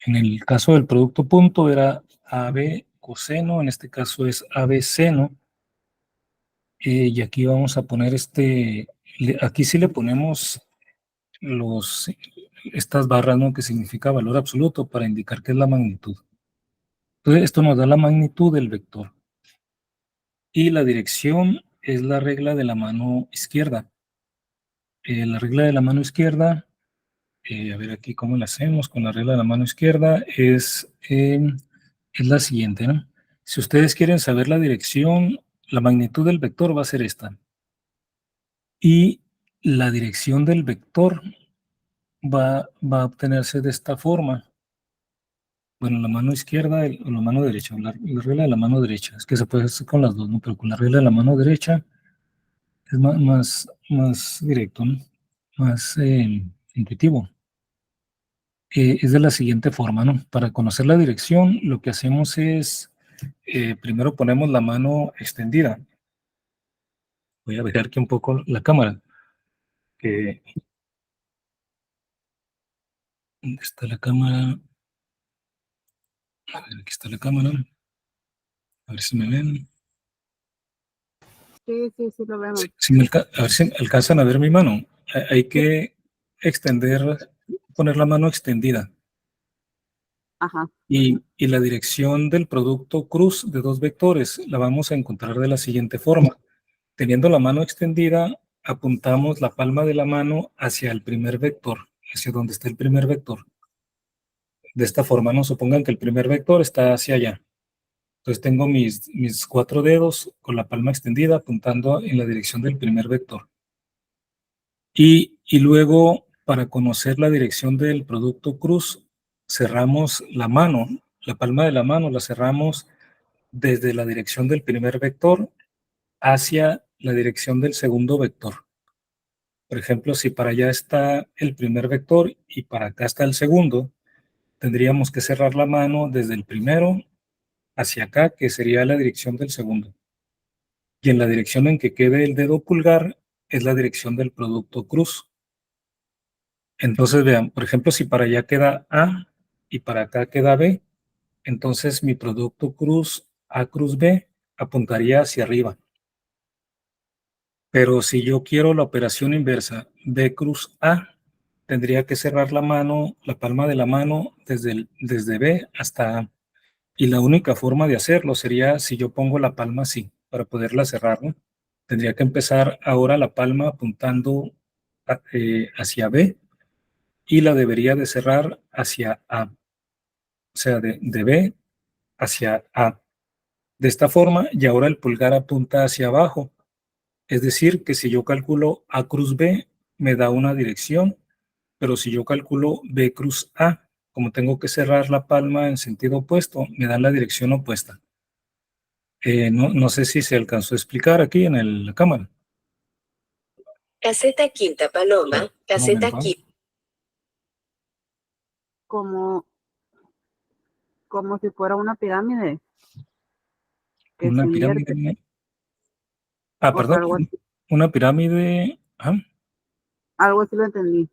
En el caso del producto punto era AB coseno, en este caso es AB seno, y aquí vamos a poner aquí sí le ponemos estas barras, ¿no? Que significa valor absoluto para indicar que es la magnitud. Entonces, esto nos da la magnitud del vector. Y la dirección es la regla de la mano izquierda. La regla de la mano izquierda, a ver aquí cómo la hacemos con la regla de la mano izquierda, es la siguiente, ¿no? Si ustedes quieren saber la dirección, la magnitud del vector va a ser esta. Y la dirección del vector va a obtenerse de esta forma. Bueno, la mano izquierda o la mano derecha, la regla de la mano derecha, es que se puede hacer con las dos, ¿no? Pero con la regla de la mano derecha es más directo, ¿no? Más intuitivo. Es de la siguiente forma, ¿no? Para conocer la dirección, lo que hacemos es, primero ponemos la mano extendida. Voy a dejar aquí un poco la cámara. ¿Dónde está la cámara? A ver, aquí está la cámara. A ver si me ven. Sí, lo vemos. A ver si alcanzan a ver mi mano. Hay que poner la mano extendida. Ajá. Y la dirección del producto cruz de dos vectores la vamos a encontrar de la siguiente forma. Teniendo la mano extendida, apuntamos la palma de la mano hacia el primer vector, hacia donde está el primer vector. De esta forma, no supongan que el primer vector está hacia allá. Entonces tengo mis 4 dedos con la palma extendida apuntando en la dirección del primer vector. Y luego, para conocer la dirección del producto cruz, cerramos la mano, la palma de la mano la cerramos desde la dirección del primer vector hacia la dirección del segundo vector. Por ejemplo, si para allá está el primer vector y para acá está el segundo, tendríamos que cerrar la mano desde el primero hacia acá, que sería la dirección del segundo. Y en la dirección en que quede el dedo pulgar es la dirección del producto cruz. Entonces, vean, por ejemplo, si para allá queda A y para acá queda B, entonces mi producto cruz A cruz B apuntaría hacia arriba. Pero si yo quiero la operación inversa, B cruz A, tendría que cerrar la mano, la palma de la mano desde B hasta A. Y la única forma de hacerlo sería si yo pongo la palma así, para poderla cerrar, ¿no? Tendría que empezar ahora la palma apuntando hacia B y la debería de cerrar hacia A. O sea, de B hacia A. De esta forma, y ahora el pulgar apunta hacia abajo. Es decir, que si yo calculo A cruz B, me da una dirección, pero si yo calculo B cruz A, como tengo que cerrar la palma en sentido opuesto, me da la dirección opuesta. No sé si se alcanzó a explicar aquí en la cámara. Caseta Quinta Paloma, caseta Quinta. Como si fuera una pirámide. Que Una se invierte. pirámide. Perdón. Algo así. Una pirámide. Algo así lo entendí.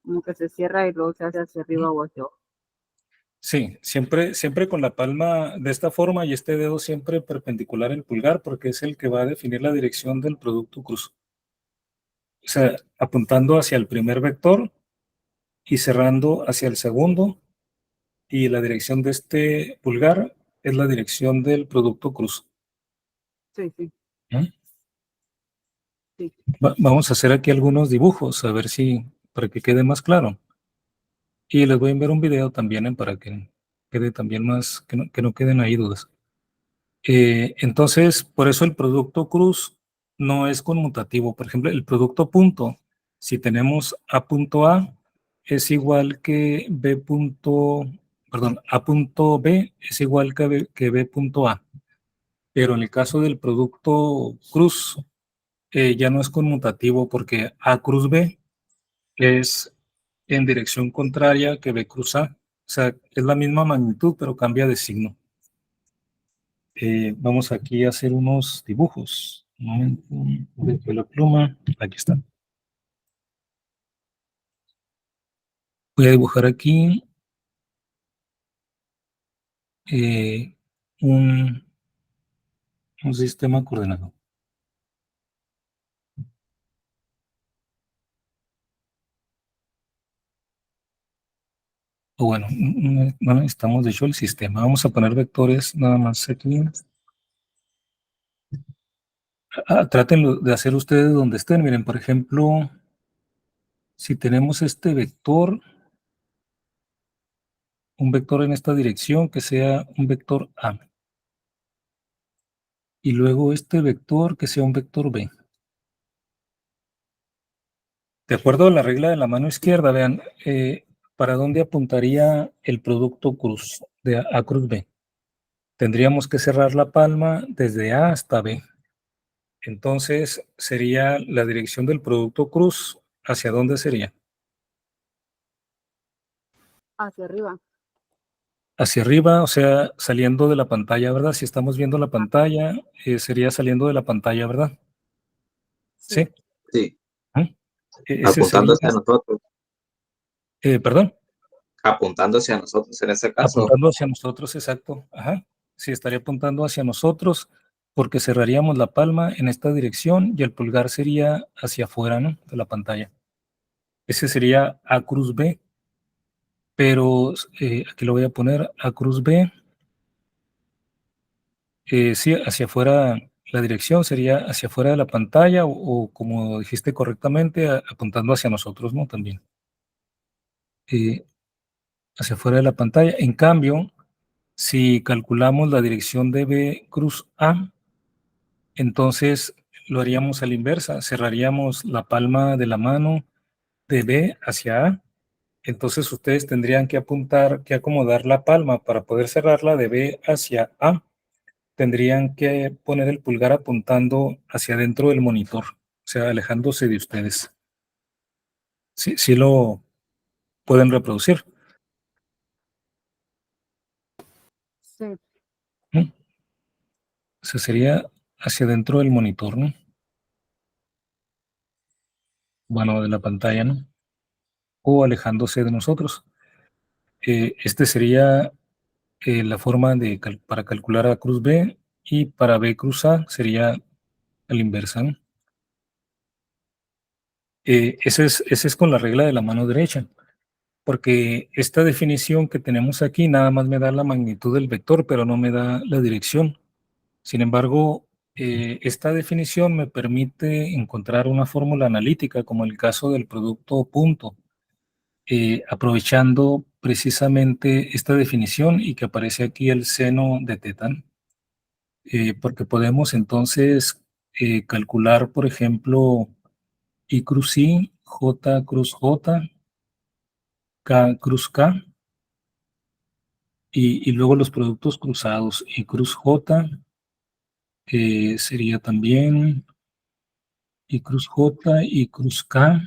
Como que se cierra y luego se hace hacia arriba o hacia abajo. Sí, siempre con la palma de esta forma y este dedo siempre perpendicular al pulgar porque es el que va a definir la dirección del producto cruz. O sea, apuntando hacia el primer vector y cerrando hacia el segundo, y la dirección de este pulgar es la dirección del producto cruz. Sí. ¿Eh? Sí. Vamos a hacer aquí algunos dibujos, a ver si, para que quede más claro. Y les voy a enviar un video también para que quede también más, que no queden ahí dudas. Entonces, por eso el producto cruz no es conmutativo. Por ejemplo, el producto punto, si tenemos A punto A, es igual que B punto, perdón, A punto B es igual que B punto A. pero en el caso del producto cruz, ya no es conmutativo porque A cruz B es en dirección contraria que B cruz A. O sea, es la misma magnitud, pero cambia de signo. Vamos aquí a hacer unos dibujos. Un momento, de la pluma. Aquí está. Voy a dibujar aquí un sistema coordenado. O bueno, no necesitamos de hecho el sistema. Vamos a poner vectores nada más aquí. Traten de hacer ustedes donde estén. Miren, por ejemplo, si tenemos este vector, un vector en esta dirección que sea un vector A. Y luego este vector que sea un vector B. De acuerdo a la regla de la mano izquierda, vean, ¿para dónde apuntaría el producto cruz de A cruz B? Tendríamos que cerrar la palma desde A hasta B. Entonces, sería la dirección del producto cruz. ¿Hacia dónde sería? Hacia arriba. Hacia arriba, o sea, saliendo de la pantalla, ¿verdad? Si estamos viendo la pantalla, sería saliendo de la pantalla, ¿verdad? Sí. Sí. Sí, Ese apuntando sería, hacia nosotros, perdón, apuntando hacia nosotros en ese caso. apuntando hacia nosotros, exacto. Ajá. Sí, estaría apuntando hacia nosotros porque cerraríamos la palma en esta dirección y el pulgar sería hacia afuera, ¿no? De la pantalla. Ese sería A cruz B, pero aquí lo voy a poner A cruz B. Sí, hacia afuera, la dirección sería hacia afuera de la pantalla o como dijiste correctamente, apuntando hacia nosotros, ¿no? También. Hacia afuera de la pantalla. En cambio, si calculamos la dirección de B cruz A, entonces lo haríamos a la inversa. Cerraríamos la palma de la mano de B hacia A. Entonces ustedes tendrían que apuntar, que acomodar la palma para poder cerrarla de B hacia A. Tendrían que poner el pulgar apuntando hacia adentro del monitor, o sea, alejándose de ustedes. Sí lo pueden reproducir. Sí. ¿No? O sea, sería hacia adentro del monitor, ¿no? Bueno, de la pantalla, ¿no? O alejándose de nosotros. Este sería la forma para calcular a cruz B y para B cruz A sería a la inversa, ¿no? Ese es con la regla de la mano derecha, porque esta definición que tenemos aquí nada más me da la magnitud del vector, pero no me da la dirección. Sin embargo, esta definición me permite encontrar una fórmula analítica, como el caso del producto punto, aprovechando precisamente esta definición y que aparece aquí el seno de teta, porque podemos entonces calcular, por ejemplo, I cruz I, J cruz J, K cruz K, y luego los productos cruzados. I cruz J sería también I cruz J, I cruz K,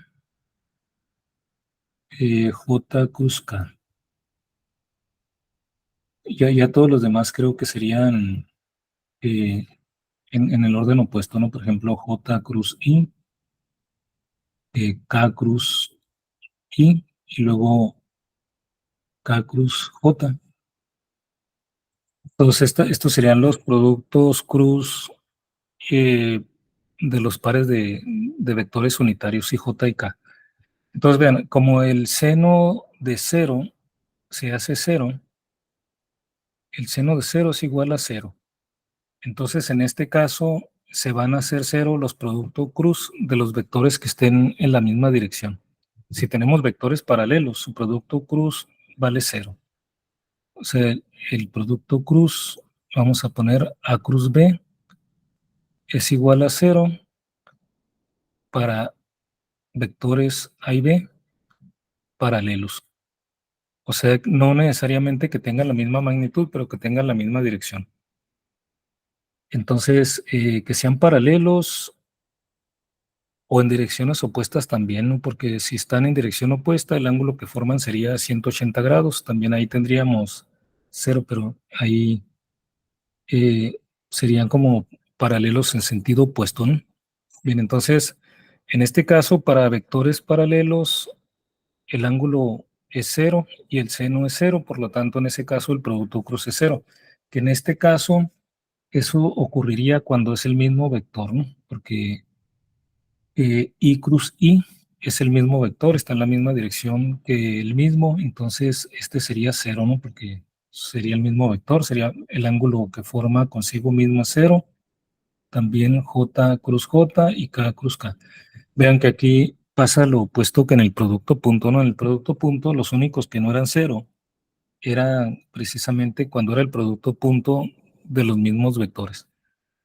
J cruz K. Ya todos los demás creo que serían eh, en el orden opuesto, ¿no? Por ejemplo, J cruz I, K cruz I, y luego K cruz J. Todos estos serían los productos cruz de los pares de vectores unitarios I, J y K. Entonces, vean, como el seno de 0 se hace 0, el seno de 0 es igual a 0. Entonces, en este caso, se van a hacer 0 los productos cruz de los vectores que estén en la misma dirección. Si tenemos vectores paralelos, su producto cruz vale 0. O sea, el producto cruz, vamos a poner A cruz B, es igual a 0 para vectores A y B paralelos. O sea, no necesariamente que tengan la misma magnitud, pero que tengan la misma dirección. Entonces, que sean paralelos o en direcciones opuestas también, ¿no? Porque si están en dirección opuesta, el ángulo que forman sería 180 grados. También ahí tendríamos 0, pero ahí serían como paralelos en sentido opuesto, ¿no? Bien, entonces, en este caso, para vectores paralelos, el ángulo es 0 y el seno es 0, por lo tanto, en ese caso, el producto cruz es 0. Que en este caso, eso ocurriría cuando es el mismo vector, ¿no? Porque I cruz I es el mismo vector, está en la misma dirección que el mismo, entonces este sería 0, ¿no? Porque sería el mismo vector, sería el ángulo que forma consigo mismo 0, también J cruz J y K cruz K. Vean que aquí pasa lo opuesto que en el producto punto, ¿no? En el producto punto los únicos que no eran 0 eran precisamente cuando era el producto punto de los mismos vectores.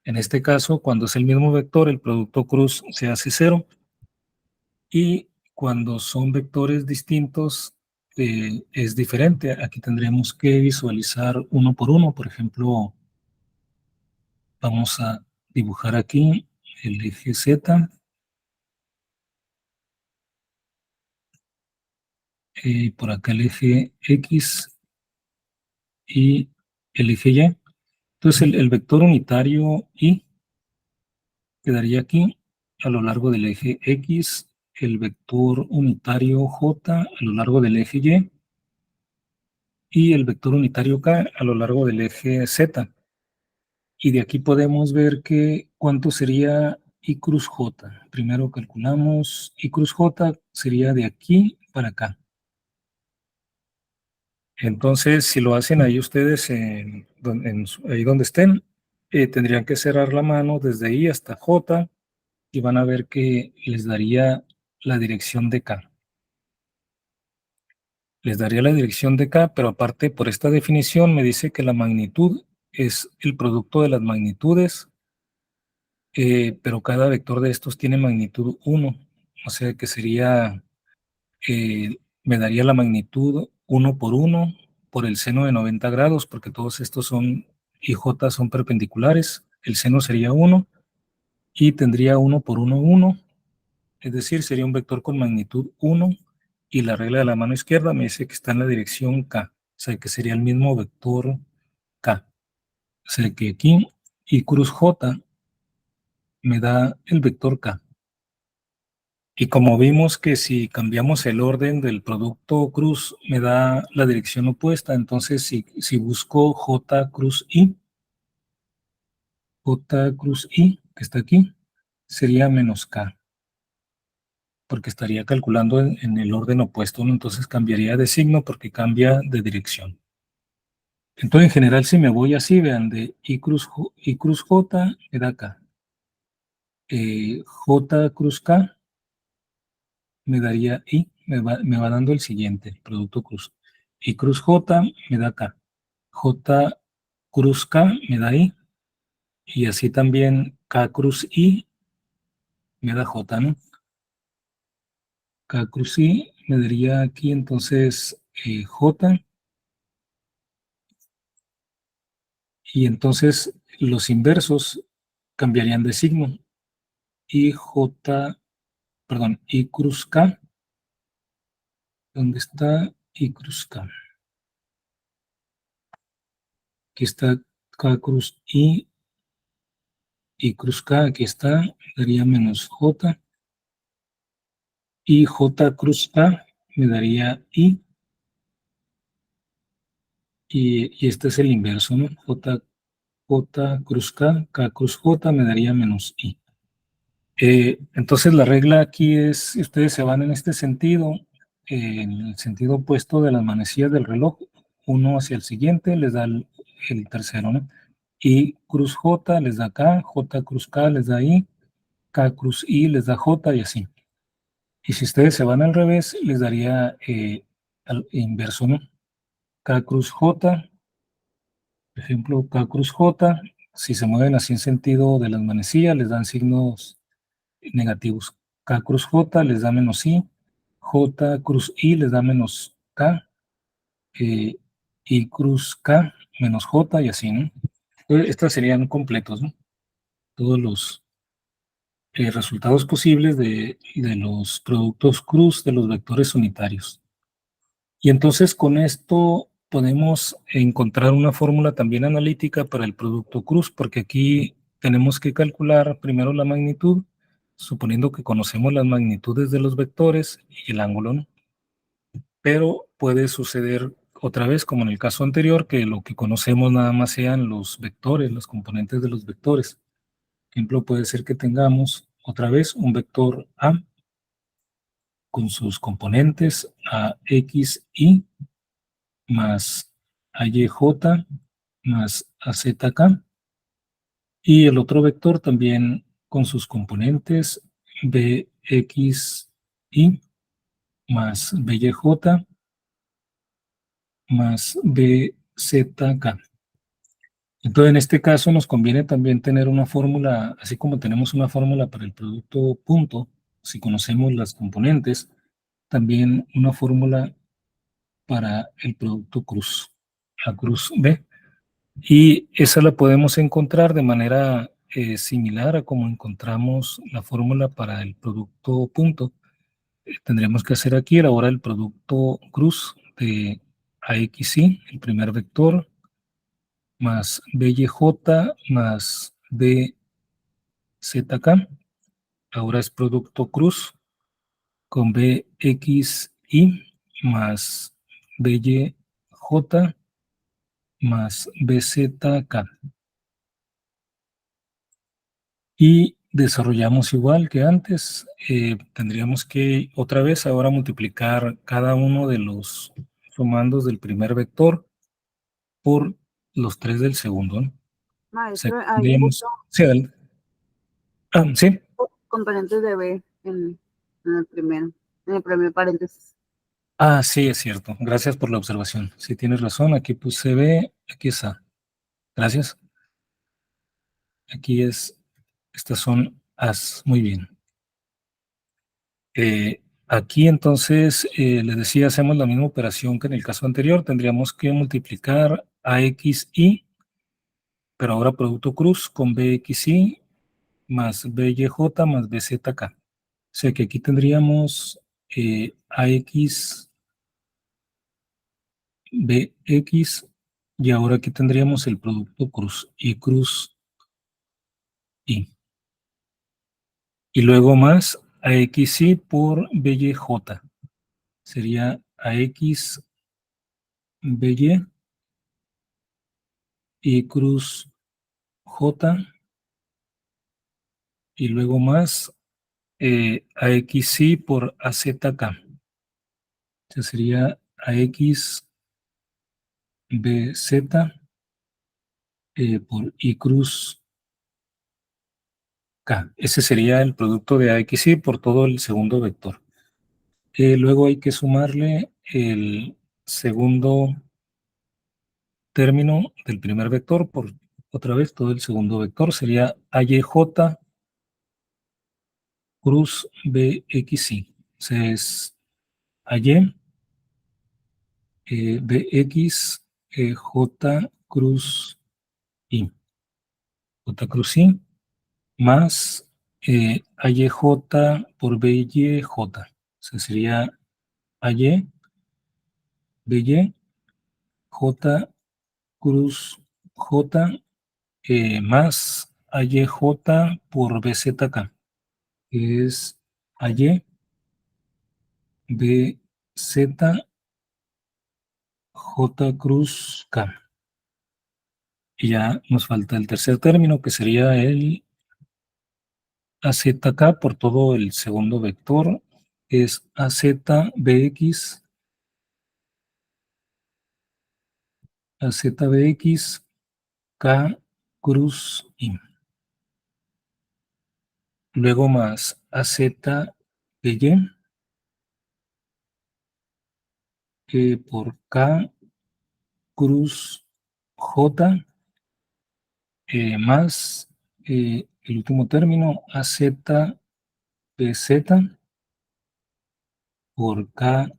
En este caso, cuando es el mismo vector, el producto cruz se hace 0. Y cuando son vectores distintos, es diferente. Aquí tendremos que visualizar uno por uno. Por ejemplo, vamos a dibujar aquí el eje Z. Por acá el eje X y el eje Y. Entonces el vector unitario Y quedaría aquí a lo largo del eje X, el vector unitario J a lo largo del eje Y el vector unitario K a lo largo del eje Z. Y de aquí podemos ver que cuánto sería I cruz J. Primero calculamos I cruz J sería de aquí para acá. Entonces, si lo hacen ahí ustedes ahí donde estén, tendrían que cerrar la mano desde I hasta J y van a ver que les daría la dirección de K. Les daría la dirección de K, pero aparte por esta definición me dice que la magnitud es el producto de las magnitudes, pero cada vector de estos tiene magnitud 1, o sea que sería, me daría la magnitud 1 por el seno de 90 grados, porque todos estos son y J son perpendiculares, el seno sería 1 y tendría 1 por 1, 1, es decir, sería un vector con magnitud 1 y la regla de la mano izquierda me dice que está en la dirección K, o sea que sería el mismo vector K, o sea que aquí I cruz J me da el vector K. Y como vimos que si cambiamos el orden del producto cruz me da la dirección opuesta, entonces si busco J cruz I, que está aquí, sería menos K, porque estaría calculando en el orden opuesto, ¿no? Entonces cambiaría de signo porque cambia de dirección. Entonces en general si me voy así, vean, de I cruz J me da K. J cruz K me daría I, me va dando el siguiente, producto cruz. I cruz J me da K. J cruz K me da I. Y así también K cruz I me da J, ¿no? K cruz I me daría aquí entonces J. Y entonces los inversos cambiarían de signo. I cruz K. ¿Dónde está I cruz K? Aquí está K cruz I cruz K, aquí está, daría menos J. Y J cruz K me daría I. Y este es el inverso, ¿no? J cruz K cruz J me daría menos I. Entonces la regla aquí es, si ustedes se van en este sentido, en el sentido opuesto de las manecillas del reloj, uno hacia el siguiente les da el tercero, ¿no? I cruz J les da K, J cruz K les da I, K cruz I les da J y así. Y si ustedes se van al revés, les daría al inverso, ¿no? K cruz J, por ejemplo, K cruz J, si se mueven así en sentido de las manecillas, les dan signos negativos. K cruz J les da menos I, J cruz I les da menos K, I cruz K menos J y así, ¿no? Estas serían completos, ¿no? todos los resultados posibles de los productos cruz de los vectores unitarios. Y entonces con esto podemos encontrar una fórmula también analítica para el producto cruz, porque aquí tenemos que calcular primero la magnitud, suponiendo que conocemos las magnitudes de los vectores y el ángulo, ¿no? Pero puede suceder otra vez, como en el caso anterior, que lo que conocemos nada más sean los vectores, los componentes de los vectores. Por ejemplo, puede ser que tengamos otra vez un vector A con sus componentes a x, y más AYJ más AZK, y el otro vector también con sus componentes BXY más BYJ más BZK. Entonces, en este caso nos conviene también tener una fórmula, así como tenemos una fórmula para el producto punto, si conocemos las componentes, también una fórmula para el producto cruz, la cruz B. Y esa la podemos encontrar de manera similar a como encontramos la fórmula para el producto punto. Tendríamos que hacer aquí ahora el producto cruz de AXY, el primer vector, más BYJ más BZK. Ahora es producto cruz con BXY más BYJ más BZK. Y desarrollamos igual que antes. Tendríamos que otra vez ahora multiplicar cada uno de los sumandos del primer vector por los 3 del segundo, ¿no? O sea, Maestro, hay tendríamos, sí, sí. componentes de B en el primer paréntesis. Sí, es cierto. Gracias por la observación. Sí, tienes razón. Aquí puse B, aquí es A. Gracias. Aquí estas son As. Muy bien. Aquí entonces, les decía, hacemos la misma operación que en el caso anterior. Tendríamos que multiplicar AXY, pero ahora producto cruz con BXY más BYJ más BZK. O sea que aquí tendríamos AX, BX, y ahora aquí tendríamos el producto cruz, Y cruz, Y. Y luego más AXY por BYJ. Sería AX, BY, Y cruz J, y luego más AXY por AZK. Entonces sería AX, BZ por I cruz K. Ese sería el producto de AXY por todo el segundo vector. Luego hay que sumarle el segundo término del primer vector por otra vez todo el segundo vector. Sería AYJ cruz BXY. Entonces, AY, BX, J cruz Y. J cruz Y más AYJ por BYJ. O sea, sería AY, BY, J cruz J más AYJ por BZK, que es AY, BZ, J cruz K. Y ya nos falta el tercer término, que sería el AZK por todo el segundo vector, es AZBX, AZBX, K cruz Y. Luego más AZBY por K cruz J más el último término AZBZ por K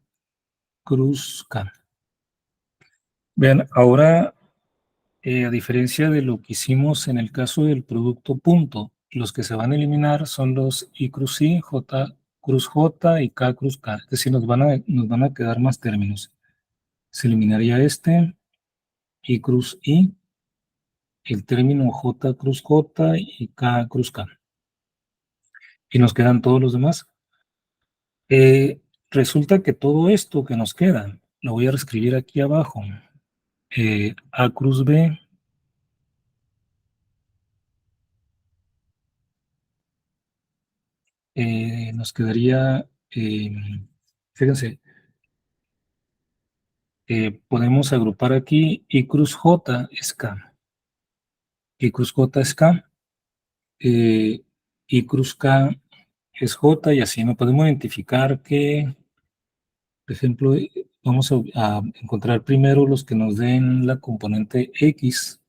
cruz K. Vean, ahora A diferencia de lo que hicimos en el caso del producto punto, los que se van a eliminar son los I cruz I, J cruz J y K cruz K. Es decir, nos van a quedar más términos. Se eliminaría este, I cruz I, el término J cruz J y K cruz K. Y nos quedan todos los demás. Resulta que todo esto que nos queda, lo voy a reescribir aquí abajo. A cruz B nos quedaría, fíjense, podemos agrupar aquí I cruz J es K. I cruz J es K. I cruz K es J y así no podemos identificar que, por ejemplo, vamos a encontrar primero los que nos den la componente X,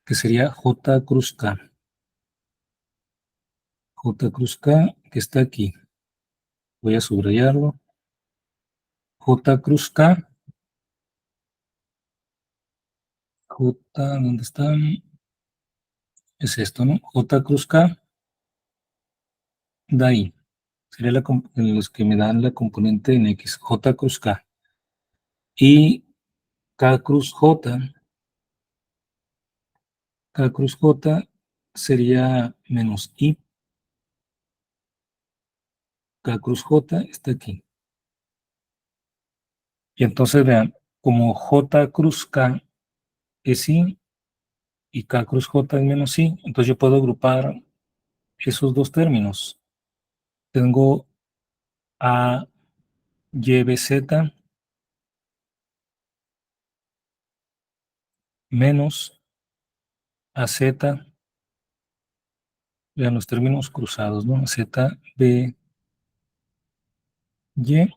que sería J cruz K. J cruz K, que está aquí. Voy a subrayarlo. J cruz K. J, ¿dónde están? Es esto, ¿no? J cruz K. De ahí. Sería los que me dan la componente en X. J cruz K. Y K cruz J. K cruz J sería menos I. K cruz J está aquí. Y entonces vean, como J cruz K es I y K cruz J es menos I, entonces yo puedo agrupar esos dos términos. Tengo A, Y, B, Z menos AZ, vean los términos cruzados, ¿no? Z, B, Y,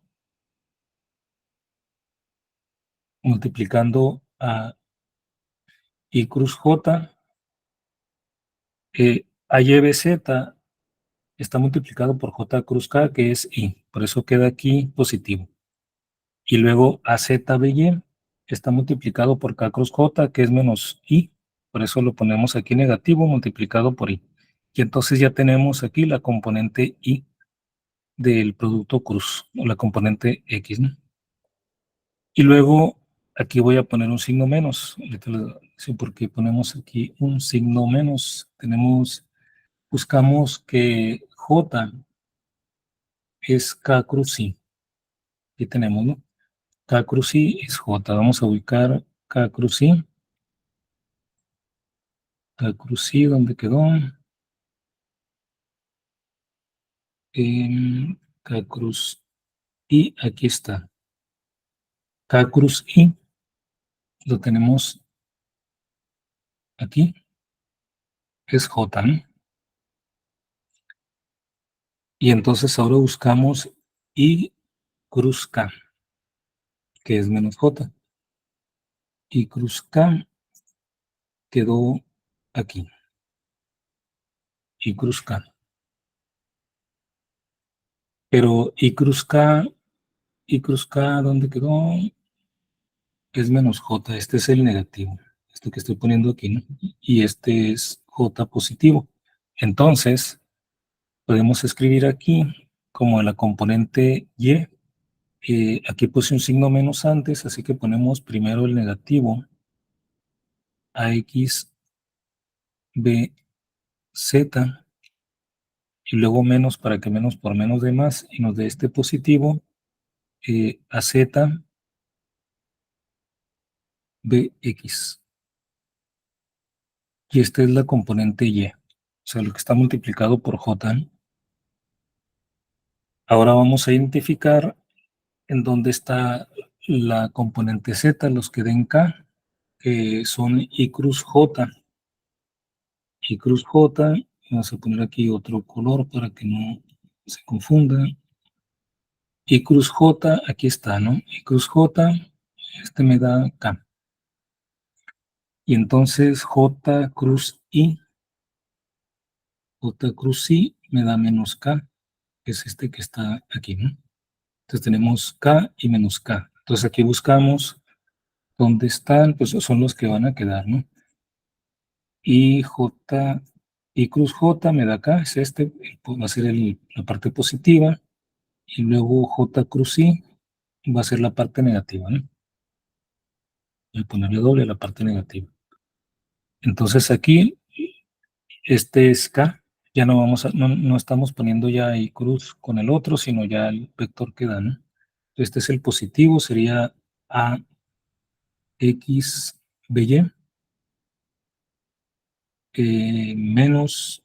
multiplicando a I cruz J, A, Y, B, Z está multiplicado por J cruz K, que es I, por eso queda aquí positivo. Y luego AZ, B, Y está multiplicado por K cruz J, que es menos I, por eso lo ponemos aquí negativo multiplicado por I. Y entonces ya tenemos aquí la componente I del producto cruz, o la componente X, ¿no? Y luego aquí voy a poner un signo menos. Ahorita les decir por qué ponemos aquí un signo menos. Buscamos que J es K cruz I. Aquí tenemos, ¿no? K cruz I es J. Vamos a ubicar K cruz I. K cruz I, ¿dónde quedó? K cruz I, aquí está. K cruz I lo tenemos aquí. Es J, ¿no? Y entonces ahora buscamos I cruz K, que es menos J. I cruz K quedó aquí. I cruz K. Pero I cruz K, ¿dónde quedó? Es menos J. Este es el negativo. Esto que estoy poniendo aquí, ¿no? Y este es J positivo. Entonces, podemos escribir aquí como la componente Y. Aquí puse un signo menos antes, así que ponemos primero el negativo. AX, B, Z. Y luego menos para que menos por menos de más. Y nos dé este positivo. AZ, BX. Y esta es la componente Y. O sea, lo que está multiplicado por J. Ahora vamos a identificar en dónde está la componente Z, los que den K, que son I cruz J. I cruz J, vamos a poner aquí otro color para que no se confunda. I cruz J, aquí está, ¿no? I cruz J, este me da K. Y entonces J cruz I me da menos K, que es este que está aquí, ¿no? Entonces tenemos K y menos K. Entonces aquí buscamos ¿Dónde están? Pues son los que van a quedar, ¿no? Y J, y cruz J me da acá, es este, va a ser la parte positiva, y luego J cruz I va a ser la parte negativa, ¿no? Voy a ponerle doble a la parte negativa. Entonces aquí, este es K, ya no vamos a, no estamos poniendo ya I cruz con el otro, sino ya el vector que da, ¿no? Este es el positivo, sería A, X, B, Y, menos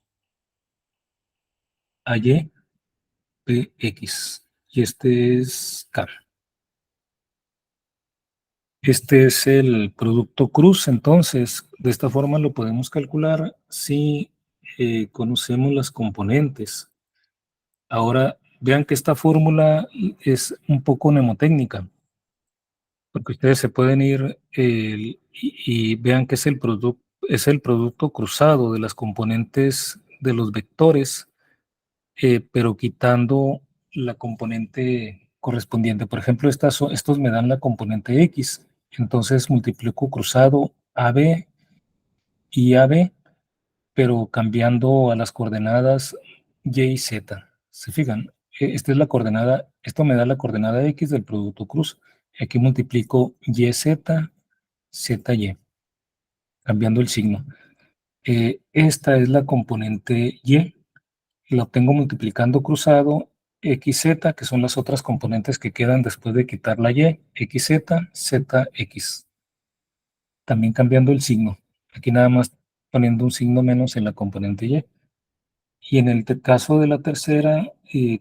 AY, PX. Y este es K. Este es el producto cruz, entonces de esta forma lo podemos calcular si conocemos las componentes. Ahora vean que esta fórmula es un poco mnemotécnica, porque ustedes se pueden ir y vean que es el producto cruzado de las componentes de los vectores, pero quitando la componente correspondiente. Por ejemplo, estos me dan la componente X, entonces multiplico cruzado AB y AB, pero cambiando a las coordenadas Y y Z. ¿Se fijan? Esta es la coordenada, esto me da la coordenada X del producto cruz. Aquí multiplico YZ, ZY, cambiando el signo. Esta es la componente Y, la obtengo multiplicando cruzado XZ, que son las otras componentes que quedan después de quitar la Y, XZ, ZX. También cambiando el signo. Aquí nada más poniendo un signo menos en la componente Y. Y en el caso de la tercera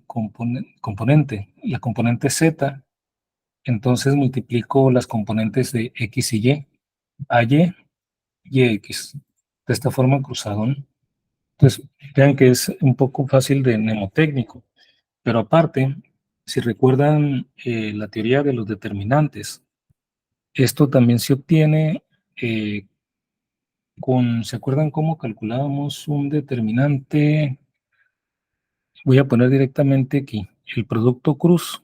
componente, la componente Z, entonces multiplico las componentes de X y Y, AY y X. De esta forma cruzado, ¿no? Entonces, vean que es un poco fácil de mnemotécnico. Pero aparte, si recuerdan la teoría de los determinantes, esto también se obtiene ¿se acuerdan cómo calculábamos un determinante? Voy a poner directamente aquí, el producto cruz.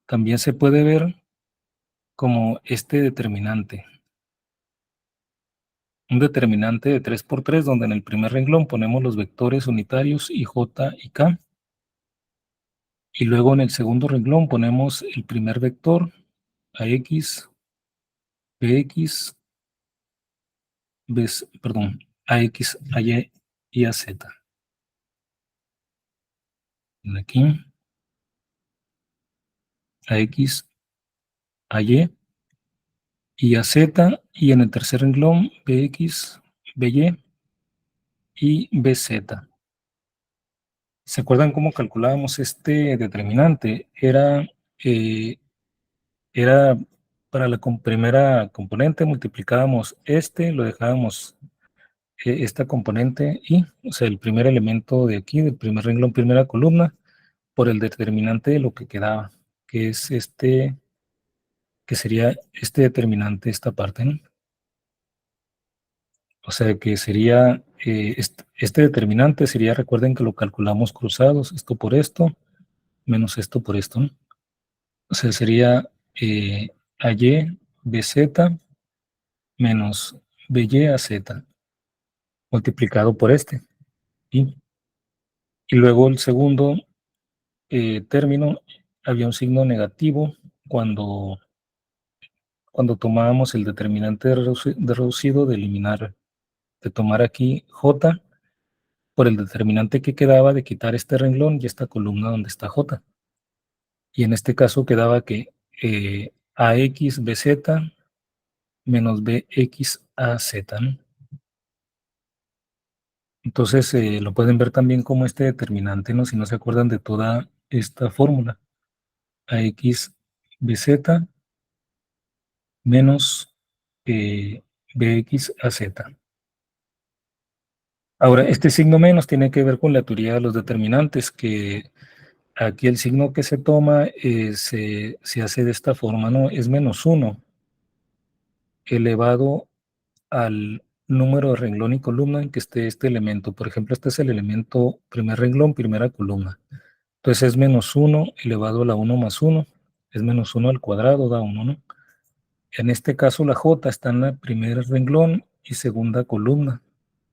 También se puede ver como este determinante. Un determinante de 3 por 3, donde en el primer renglón ponemos los vectores unitarios I, J y K. Y luego en el segundo renglón ponemos el primer vector, AX, BX, AX, AY y AZ. Aquí, AX, AY y AZ, y en el tercer renglón, BX, BY y BZ. ¿Se acuerdan cómo calculábamos este determinante? Era para la primera componente, multiplicábamos lo dejábamos esta componente y, o sea, el primer elemento de aquí, del primer renglón, primera columna, por el determinante de lo que quedaba, que es que sería este determinante, esta parte, ¿no? O sea, que sería, este determinante sería, recuerden que lo calculamos cruzados, esto por esto, menos esto por esto, ¿no? O sea, sería AY, BZ, menos BY a Z, multiplicado por este. Y luego el segundo término, había un signo negativo cuando tomábamos el determinante de reducido, de eliminar, de tomar aquí J por el determinante que quedaba de quitar este renglón y esta columna donde está J. Y en este caso quedaba que AX, BZ menos BX, AZ, ¿no? Entonces lo pueden ver también como este determinante, ¿no? Si no se acuerdan de toda esta fórmula. AX, BZ menos BX, AZ. Ahora, este signo menos tiene que ver con la teoría de los determinantes, que aquí el signo que se toma se hace de esta forma, ¿no? Es menos 1 elevado al número de renglón y columna en que esté este elemento. Por ejemplo, este es el elemento primer renglón, primera columna. Entonces es menos 1 elevado a la 1 más 1. es menos 1 al cuadrado, da 1, ¿no? En este caso la J está en el primer renglón y segunda columna.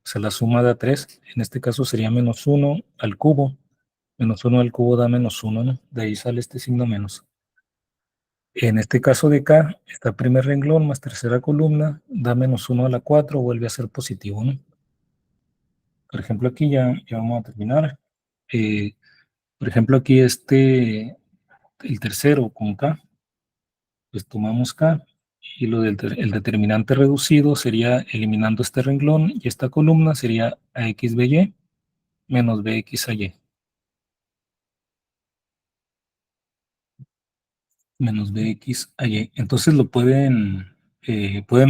O sea, la suma da 3. En este caso sería menos 1 al cubo. Menos 1 al cubo da menos 1, ¿no? De ahí sale este signo menos. En este caso de K, está primer renglón más tercera columna, da menos 1 a la 4, vuelve a ser positivo, ¿no? Por ejemplo, aquí ya vamos a terminar. Por ejemplo, aquí el tercero con K, pues tomamos K, y el determinante reducido sería eliminando este renglón, y esta columna sería AXBY menos BXAY. Menos BXAY. Entonces pueden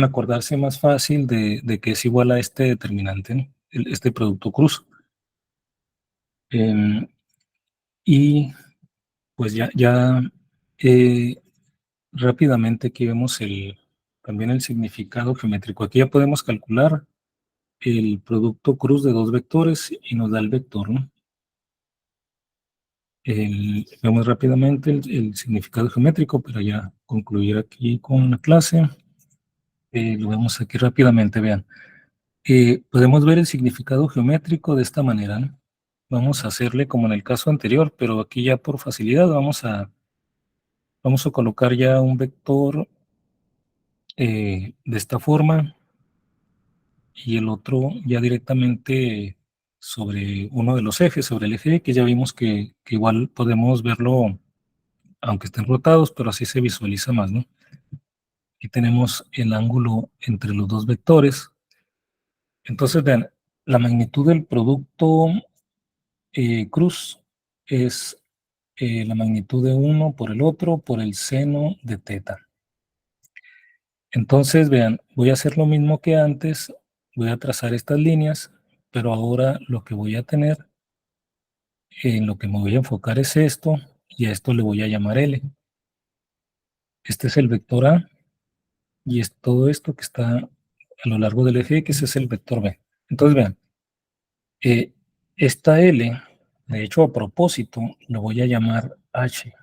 acordarse más fácil de que es igual a este determinante, ¿no? Este producto cruz. Y pues ya rápidamente aquí vemos también el significado geométrico. Aquí ya podemos calcular el producto cruz de dos vectores y nos da el vector, ¿no? Vemos rápidamente el significado geométrico para ya concluir aquí con la clase. Lo vemos aquí rápidamente, vean. Podemos ver el significado geométrico de esta manera, ¿no? Vamos a hacerle como en el caso anterior, pero aquí ya por facilidad vamos a colocar ya un vector de esta forma y el otro ya directamente sobre uno de los ejes, sobre el eje X. Ya vimos que igual podemos verlo aunque estén rotados, pero así se visualiza más, ¿no? Aquí tenemos el ángulo entre los dos vectores. Entonces, vean, la magnitud del producto cruz es la magnitud de uno por el otro por el seno de teta. Entonces, vean, voy a hacer lo mismo que antes, voy a trazar estas líneas, pero ahora lo que voy a tener, en lo que me voy a enfocar es esto, y a esto le voy a llamar L. Este es el vector A, y es todo esto que está a lo largo del eje X, es el vector B. Entonces, vean, esta L, de hecho, a propósito, lo voy a llamar H.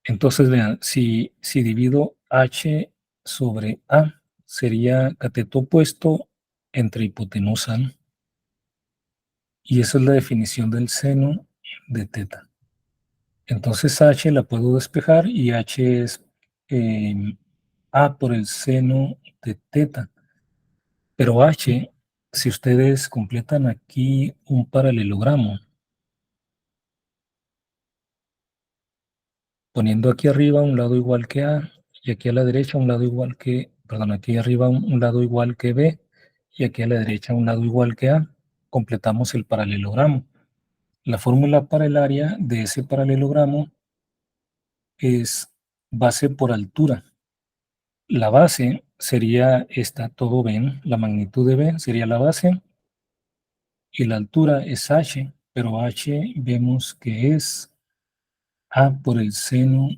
Entonces, vean, si divido H sobre A, sería cateto opuesto entre hipotenusa, ¿no? Y esa es la definición del seno de teta. Entonces H la puedo despejar y H es A por el seno de teta. Pero H, si ustedes completan aquí un paralelogramo, poniendo aquí arriba un lado igual que A, y aquí a la derecha un lado igual que, perdón, aquí arriba un lado igual que B, y aquí a la derecha un lado igual que A, completamos el paralelogramo. La fórmula para el área de ese paralelogramo es base por altura. La base sería esta, todo B, ¿no? La magnitud de B sería la base, y la altura es H, pero H vemos que es A por el seno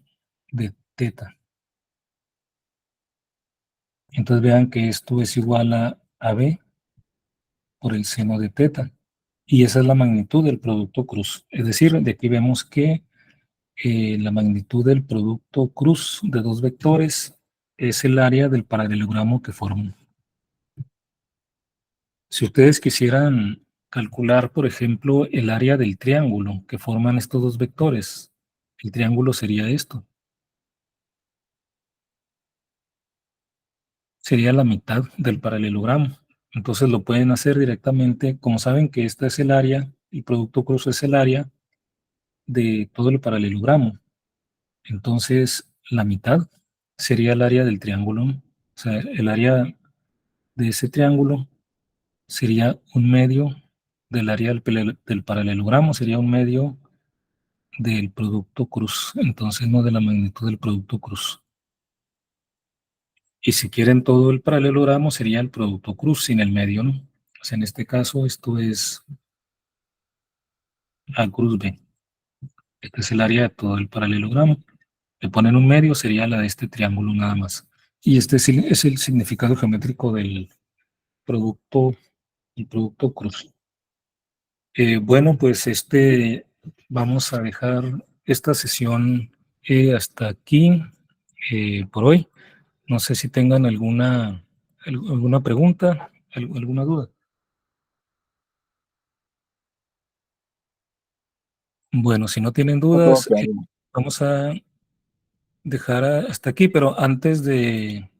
de teta. Entonces vean que esto es igual a B por el seno de teta. Y esa es la magnitud del producto cruz. Es decir, de aquí vemos que la magnitud del producto cruz de dos vectores es el área del paralelogramo que forman. Si ustedes quisieran calcular, por ejemplo, el área del triángulo que forman estos dos vectores, el triángulo sería esto. Sería la mitad del paralelogramo. Entonces lo pueden hacer directamente, como saben que esta es el área, el producto cruz es el área de todo el paralelogramo. Entonces la mitad sería el área del triángulo. O sea, el área de ese triángulo sería un medio del área del paralelogramo, sería un medio del producto cruz. Entonces no de la magnitud del producto cruz. Y si quieren todo el paralelogramo sería el producto cruz sin el medio, ¿no? O sea, en este caso esto es A cruz B. Este es el área de todo el paralelogramo. Le ponen un medio, sería la de este triángulo nada más. Y este es el significado geométrico del producto, el producto cruz. Bueno, pues vamos a dejar esta sesión hasta aquí por hoy. No sé si tengan alguna pregunta, alguna duda. Bueno, si no tienen dudas, vamos a dejar hasta aquí, pero antes de